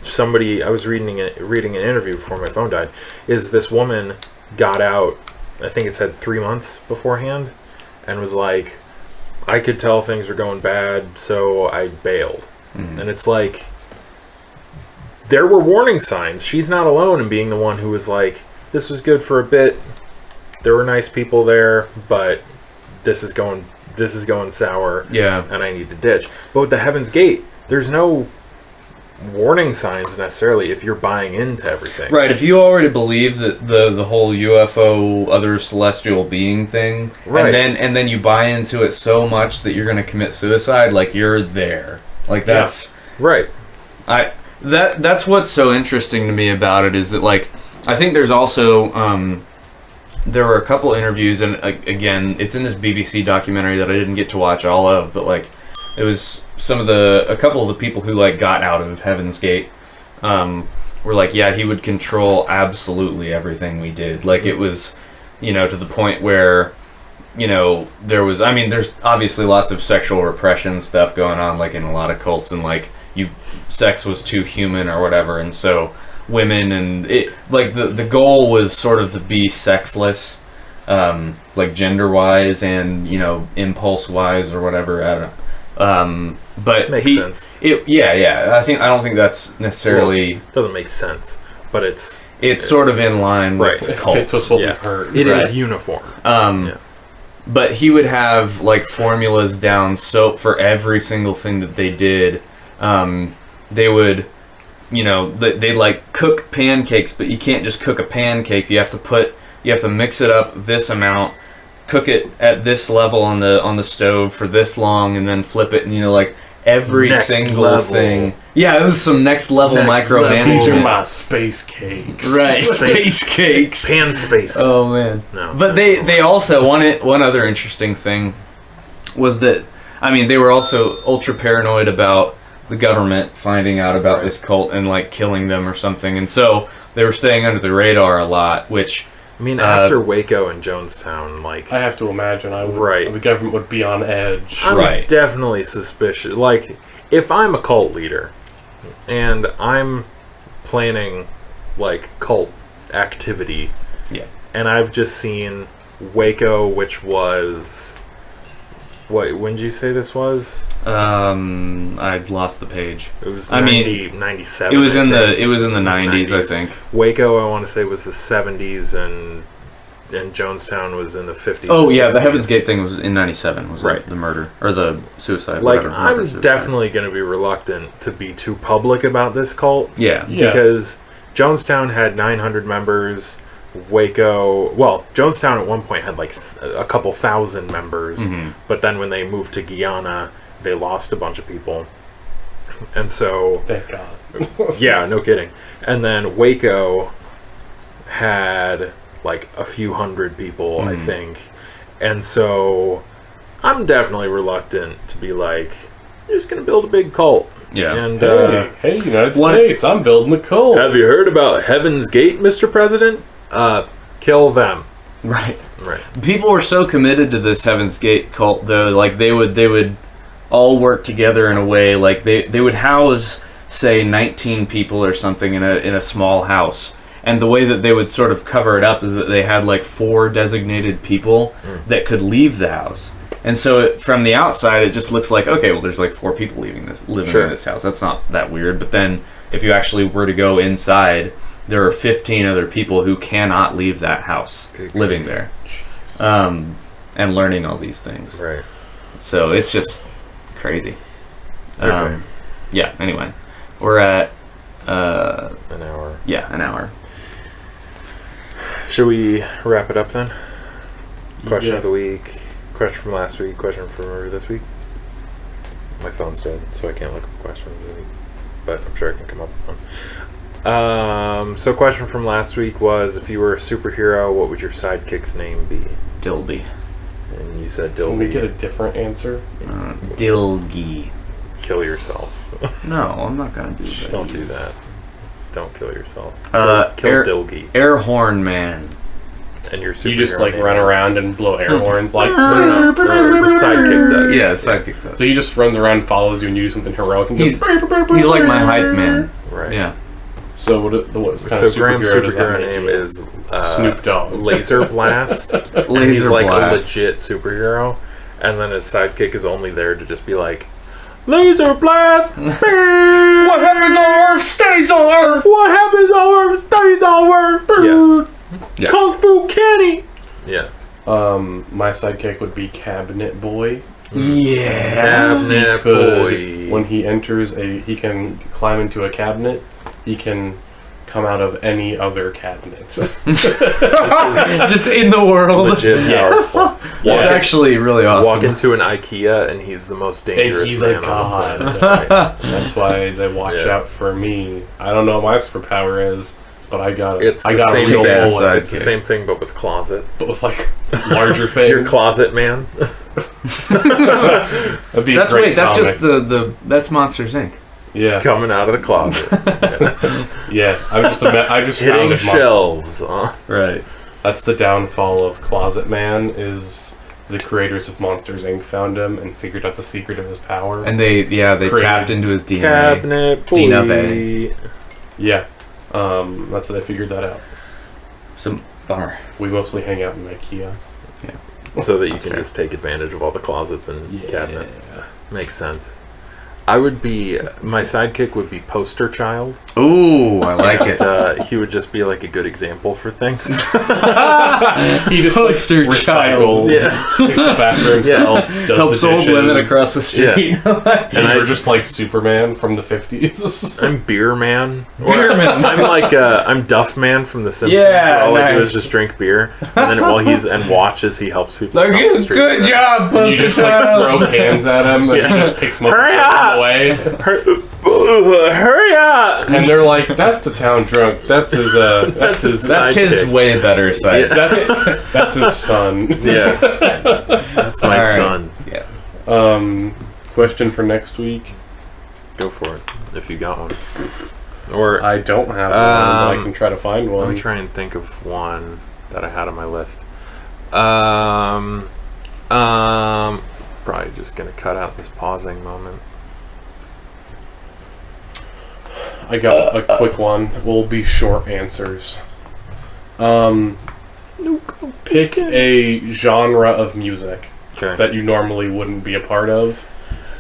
Speaker 1: somebody, I was reading an interview before my phone died, is this woman got out, I think it said 3 months beforehand, and was like, I could tell things were going bad, so I bailed.
Speaker 2: Mm-hmm.
Speaker 1: And it's like, there were warning signs. She's not alone in being the one who was like, this was good for a bit, there were nice people there, but this is going sour,
Speaker 2: Yeah.
Speaker 1: and I need to ditch. But with the Heaven's Gate, there's no warning signs necessarily if you're buying into everything.
Speaker 2: Right. If you already believe that the whole UFO, other celestial being thing,
Speaker 1: Right.
Speaker 2: and then you buy into it so much that you're going to commit suicide, like you're there. Like that's.
Speaker 1: Right.
Speaker 2: That's what's so interesting to me about it is that like I think there's also there were a couple interviews and again it's in this BBC documentary that I didn't get to watch all of, but like it was a couple of the people who like got out of Heaven's Gate were like, yeah, he would control absolutely everything we did. Like it was, to the point where there's obviously lots of sexual repression stuff going on like in a lot of cults, and like sex was too human or whatever, and so women and it like the goal was sort of to be sexless, like gender wise and impulse wise or whatever. I don't know. But
Speaker 1: Makes sense.
Speaker 2: I don't think that's necessarily.
Speaker 1: Doesn't make sense, but it's
Speaker 2: Sort of in line with
Speaker 1: Right.
Speaker 2: the
Speaker 4: It
Speaker 2: cults.
Speaker 4: fits with what
Speaker 1: yeah.
Speaker 4: we've heard.
Speaker 1: It is
Speaker 2: Right.
Speaker 1: uniform.
Speaker 2: Yeah. But he would have like formulas down so for every single thing that they did. They would, they like cook pancakes, but you can't just cook a pancake. You have to mix it up this amount, cook it at this level on the stove for this long, and then flip it. And like every
Speaker 1: Next
Speaker 2: single
Speaker 1: level.
Speaker 2: thing. Yeah, it was some next level
Speaker 1: Next
Speaker 2: micromanagement.
Speaker 4: These are my space cakes.
Speaker 2: Right, space cakes.
Speaker 1: Pan space.
Speaker 2: Oh man.
Speaker 1: No.
Speaker 2: But they also one other interesting thing was that they were also ultra paranoid about the government finding out about this cult and like killing them or something, and so they were staying under the radar a lot, which
Speaker 1: after Waco and Jonestown, like
Speaker 4: I have to imagine
Speaker 1: Right.
Speaker 4: the government would be on edge.
Speaker 1: I'm
Speaker 2: Right.
Speaker 1: definitely suspicious. Like, if I'm a cult leader and I'm planning like cult activity.
Speaker 2: Yeah.
Speaker 1: And I've just seen Waco, which was when did you say this was?
Speaker 2: I'd lost the page.
Speaker 1: It was
Speaker 2: 97.
Speaker 1: It
Speaker 2: was in the 90s, I think.
Speaker 1: Waco, I want to say, was the 70s, and Jonestown was in the 50s.
Speaker 2: Oh yeah, the Heaven's Gate thing was in 97. Was
Speaker 1: right.
Speaker 2: The murder or the suicide?
Speaker 1: Like,
Speaker 2: whatever,
Speaker 1: I'm
Speaker 2: suicide.
Speaker 1: definitely going to be reluctant to be too public about this cult.
Speaker 2: Yeah.
Speaker 1: Because Jonestown had 900 members. Jonestown at one point had like a couple thousand members, but then when they moved to Guyana, they lost a bunch of people. And so...
Speaker 4: Thank God.
Speaker 1: Yeah, no kidding. And then Waco had like a few hundred people, I think. And so I'm definitely reluctant to be like, you're just going to build a big cult.
Speaker 2: Yeah.
Speaker 1: And,
Speaker 4: hey, United States, I'm building a cult.
Speaker 1: Have you heard about Heaven's Gate, Mr. President? Kill them.
Speaker 2: Right.
Speaker 1: Right.
Speaker 2: People were so committed to this Heaven's Gate cult, though. Like they would all work together in a way. Like they would house, say, 19 people or something in a small house. And the way that they would sort of cover it up is that they had like 4 designated people that could leave the house. And so from the outside, it just looks like, okay, well, there's like 4 people living in this house. That's not that weird. But then if you actually were to go inside, there are 15 other people who cannot leave that house living there, and learning all these things.
Speaker 1: Right.
Speaker 2: So it's just crazy.
Speaker 1: Okay.
Speaker 2: Yeah. Anyway, we're at
Speaker 1: an hour.
Speaker 2: Yeah, an hour.
Speaker 1: Should we wrap it up then? Question of the week. Question from last week. Question from this week. My phone's dead, so I can't look up questions of the week, but I'm sure I can come up with one. So question from last week was, if you were a superhero, what would your sidekick's name be?
Speaker 2: Dilby.
Speaker 1: And you said Dilby.
Speaker 4: Can we get a different answer?
Speaker 2: Dilgy.
Speaker 1: Kill yourself.
Speaker 2: No, I'm not gonna do that.
Speaker 1: Don't do that. Don't kill yourself.
Speaker 2: Kill
Speaker 1: Dilgy.
Speaker 2: Air Horn Man.
Speaker 1: And your superhero
Speaker 4: You just like
Speaker 1: name
Speaker 4: run
Speaker 1: is-
Speaker 4: around and blow air horns like...
Speaker 1: No, the sidekick does.
Speaker 2: Yeah, sidekick does.
Speaker 4: So he just runs around, follows you, and you do something heroic and
Speaker 2: He's
Speaker 4: goes...
Speaker 2: he's like my hype man.
Speaker 1: Right.
Speaker 2: Yeah.
Speaker 4: So what kind
Speaker 1: So
Speaker 4: of
Speaker 1: Graham's
Speaker 4: superhero does that
Speaker 1: superhero
Speaker 4: make
Speaker 1: name
Speaker 4: you?
Speaker 1: is
Speaker 4: Snoop Dogg.
Speaker 1: Laser Blast. And
Speaker 2: Laser
Speaker 1: he's like
Speaker 2: Blast.
Speaker 1: a legit superhero, and then his sidekick is only there to just be like, Laser Blast!
Speaker 2: What happens on Earth stays on Earth.
Speaker 1: What happens on Earth stays on Earth!
Speaker 2: Yeah.
Speaker 1: Kung Fu Kenny! Yeah.
Speaker 4: My sidekick would be Cabinet Boy.
Speaker 2: Yeah.
Speaker 1: Cabinet Boy.
Speaker 4: When he enters he can climb into a cabinet. He can come out of any other cabinet.
Speaker 2: Just in the world.
Speaker 1: Legit
Speaker 4: Yes.
Speaker 1: powerful.
Speaker 2: That's actually really awesome.
Speaker 1: Walk into an IKEA and he's the most dangerous
Speaker 4: And he's
Speaker 1: man
Speaker 4: a
Speaker 1: on the
Speaker 4: god.
Speaker 1: planet. Right.
Speaker 4: That's why they watch
Speaker 1: Yeah.
Speaker 4: out for me. I don't know what my superpower is, but I got it.
Speaker 1: It's
Speaker 4: I
Speaker 1: the
Speaker 4: got
Speaker 1: same
Speaker 4: a real
Speaker 1: thing.
Speaker 4: bullet.
Speaker 1: It's the same thing, but with closets.
Speaker 4: But with like larger things.
Speaker 1: Your closet man.
Speaker 4: That'd be a
Speaker 2: That's
Speaker 4: great
Speaker 2: that's
Speaker 4: comic.
Speaker 2: just that's Monsters Inc.
Speaker 4: Yeah.
Speaker 1: Coming out of the closet.
Speaker 4: Yeah. I just
Speaker 1: Hitting
Speaker 4: founded
Speaker 1: shelves.
Speaker 2: Right.
Speaker 4: That's the downfall of Closet Man. Is the creators of Monsters Inc. found him and figured out the secret of his power.
Speaker 2: And they
Speaker 4: Created
Speaker 2: tapped into his DNA.
Speaker 1: Cabinet Boy.
Speaker 2: DNA.
Speaker 4: Yeah. That's how they figured that out.
Speaker 2: Some bummer.
Speaker 4: We mostly hang out in IKEA.
Speaker 1: So that you
Speaker 2: That's
Speaker 1: can
Speaker 2: fair.
Speaker 1: just take advantage of all the closets and cabinets.
Speaker 4: Yeah.
Speaker 1: Makes sense. My sidekick would be Poster Child.
Speaker 2: Ooh, I like it.
Speaker 1: He would just be like a good example for things.
Speaker 4: He just
Speaker 2: Poster
Speaker 4: like,
Speaker 2: child.
Speaker 4: recycles, picks up after himself, does
Speaker 2: Helps
Speaker 4: the
Speaker 2: old
Speaker 4: dishes.
Speaker 2: women across the street.
Speaker 4: And you're just like Superman from the 50s.
Speaker 1: I'm Beer Man.
Speaker 2: Beer Man.
Speaker 1: I'm like I'm Duff Man from The Simpsons.
Speaker 2: Yeah,
Speaker 1: where all I do
Speaker 2: nice.
Speaker 1: is just drink beer, and then while watch as he helps people.
Speaker 2: Like,
Speaker 1: across the street.
Speaker 2: good job,
Speaker 4: You
Speaker 2: Poster
Speaker 4: just like
Speaker 2: Child.
Speaker 4: throw cans at him and he just picks them up
Speaker 1: Hurry
Speaker 4: and puts them
Speaker 1: up!
Speaker 4: away.
Speaker 1: Hurry up!
Speaker 4: And they're like, that's the town drunk. That's his
Speaker 2: That's his
Speaker 1: sidekick.
Speaker 2: way better side.
Speaker 1: Yeah.
Speaker 4: that's his son.
Speaker 1: Yeah, that's my
Speaker 2: All right.
Speaker 1: son.
Speaker 2: Yeah.
Speaker 4: Question for next week.
Speaker 1: Go for it if you got one. Or
Speaker 4: I don't have one, but I can try to find
Speaker 1: let
Speaker 4: one.
Speaker 1: me try and think of one that I had on my list. Probably just gonna cut out this pausing moment.
Speaker 4: I got a quick one. Will be short answers. Pick a genre of music that you normally wouldn't be a part of.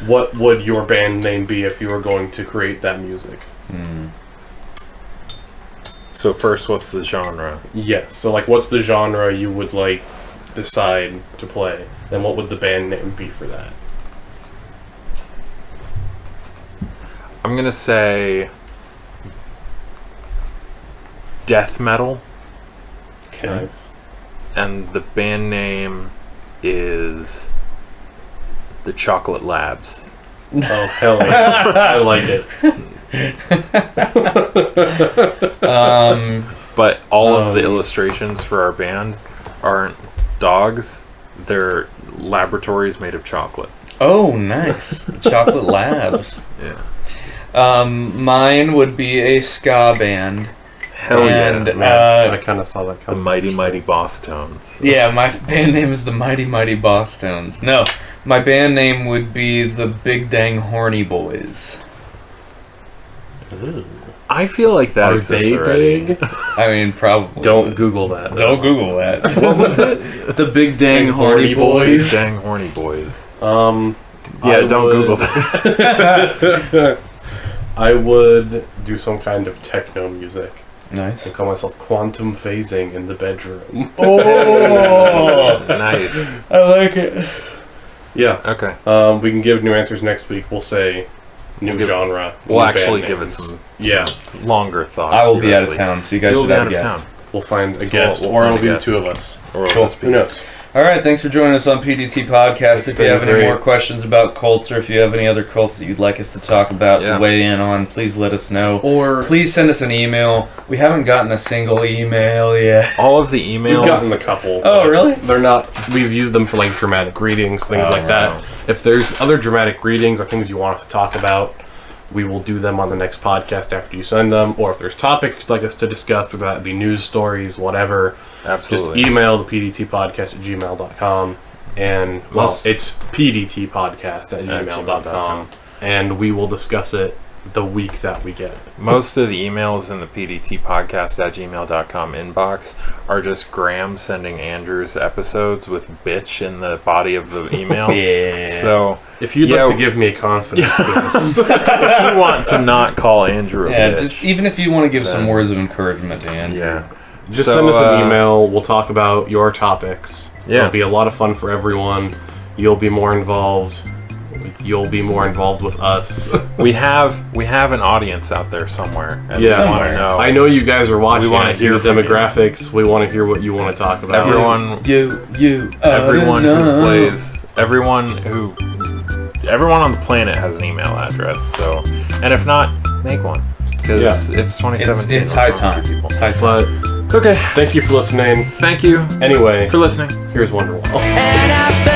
Speaker 4: What would your band name be if you were going to create that music?
Speaker 1: So first, what's the genre?
Speaker 4: Yes. So, like, what's the genre you would, like, decide to play? Then what would the band name be for that?
Speaker 1: I'm gonna say death metal.
Speaker 4: Okay. Nice.
Speaker 1: And the band name is the Chocolate Labs.
Speaker 4: Oh, hell yeah. I like it.
Speaker 1: But all of the illustrations for our band aren't dogs. They're laboratories made of chocolate.
Speaker 2: Oh, nice. Chocolate Labs.
Speaker 1: Yeah.
Speaker 2: Mine would be a ska band.
Speaker 1: Hell
Speaker 2: and,
Speaker 1: yeah.
Speaker 4: I kind of saw that coming.
Speaker 1: The Mighty Mighty Boss Tones.
Speaker 2: Yeah, my band name is the Mighty Mighty Boss Tones. No, my band name would be the Big Dang Horny Boys.
Speaker 4: Ooh.
Speaker 1: I feel like that exists already.
Speaker 4: Big?
Speaker 2: I mean, probably.
Speaker 4: Don't Google that.
Speaker 2: Don't Google that.
Speaker 1: What was it?
Speaker 2: The Big Dang Horny Boys.
Speaker 1: Big Dang Horny Boys.
Speaker 4: Yeah,
Speaker 1: don't Google that.
Speaker 4: I would do some kind of techno music.
Speaker 2: Nice.
Speaker 4: I call myself Quantum Phasing in the Bedroom.
Speaker 2: Oh!
Speaker 1: Nice.
Speaker 2: I like it.
Speaker 4: Yeah.
Speaker 1: Okay.
Speaker 4: We can give new answers next week. We'll say new genre.
Speaker 1: We'll
Speaker 4: new
Speaker 1: actually
Speaker 4: band
Speaker 1: give it
Speaker 4: names.
Speaker 1: some
Speaker 4: longer
Speaker 1: thought.
Speaker 2: I will be out of town, so you guys should have a guest.
Speaker 4: We'll find a
Speaker 1: So
Speaker 4: guest,
Speaker 1: we'll
Speaker 4: or
Speaker 1: find
Speaker 4: it'll
Speaker 1: a
Speaker 4: be the
Speaker 1: guest.
Speaker 4: two of us.
Speaker 1: Or
Speaker 4: Cool.
Speaker 1: just be
Speaker 4: Who knows?
Speaker 2: All right, thanks for joining us on PDT Podcast.
Speaker 4: It's
Speaker 2: If you have
Speaker 4: been
Speaker 2: any
Speaker 4: great.
Speaker 2: more questions about cults, or if you have any other cults that you'd like us to talk about,
Speaker 1: Yeah.
Speaker 2: to weigh in on, please let us know.
Speaker 4: Or
Speaker 2: Please send us an email. We haven't gotten a single email yet.
Speaker 1: All of the emails.
Speaker 4: we've gotten a couple.
Speaker 2: Oh,
Speaker 4: but
Speaker 2: really?
Speaker 4: They're not. We've used them for like dramatic readings, things like that. If there's other dramatic readings or things you want us to talk about, we will do them on the next podcast after you send them. Or if there's topics you'd like us to discuss, whether that be news stories, whatever,
Speaker 1: Absolutely.
Speaker 4: just email the pdtpodcast@gmail.com. And, well,
Speaker 1: Most-
Speaker 4: it's pdtpodcast@gmail.com. And we will discuss it the week that we get it.
Speaker 1: Most of the emails in the pdtpodcast@gmail.com inbox are just Graham sending Andrew's episodes with bitch in the body of the email.
Speaker 2: Yeah.
Speaker 1: So
Speaker 4: If you'd
Speaker 1: Yeah.
Speaker 4: like to give me a confidence boost,
Speaker 1: if you want to not call Andrew a
Speaker 2: Yeah,
Speaker 1: bitch,
Speaker 2: just even if you want to give some
Speaker 1: Then-
Speaker 2: words of encouragement to Andrew.
Speaker 1: yeah.
Speaker 4: just
Speaker 1: So,
Speaker 4: send us an email. We'll talk about your topics.
Speaker 1: Yeah.
Speaker 4: It'll be a lot of fun for everyone. You'll be more involved. You'll be more involved with us.
Speaker 1: We have an audience out there somewhere. And
Speaker 4: Yeah.
Speaker 1: we want to know.
Speaker 4: I know you guys are watching.
Speaker 1: We wanna
Speaker 4: I see
Speaker 1: hear
Speaker 4: the
Speaker 1: from you.
Speaker 4: demographics. We want to hear what you want to talk about.
Speaker 1: Everyone
Speaker 2: Everyone
Speaker 1: everyone on the planet has an email address. So, and if not, make one because it's 2017.
Speaker 2: It's high
Speaker 1: What's wrong
Speaker 2: time.
Speaker 1: with people?
Speaker 2: It's high time.
Speaker 4: But
Speaker 1: Okay.
Speaker 4: thank you for listening.
Speaker 1: Thank you
Speaker 4: Anyway,
Speaker 1: for listening.
Speaker 4: here's Wonderwall.
Speaker 7: And after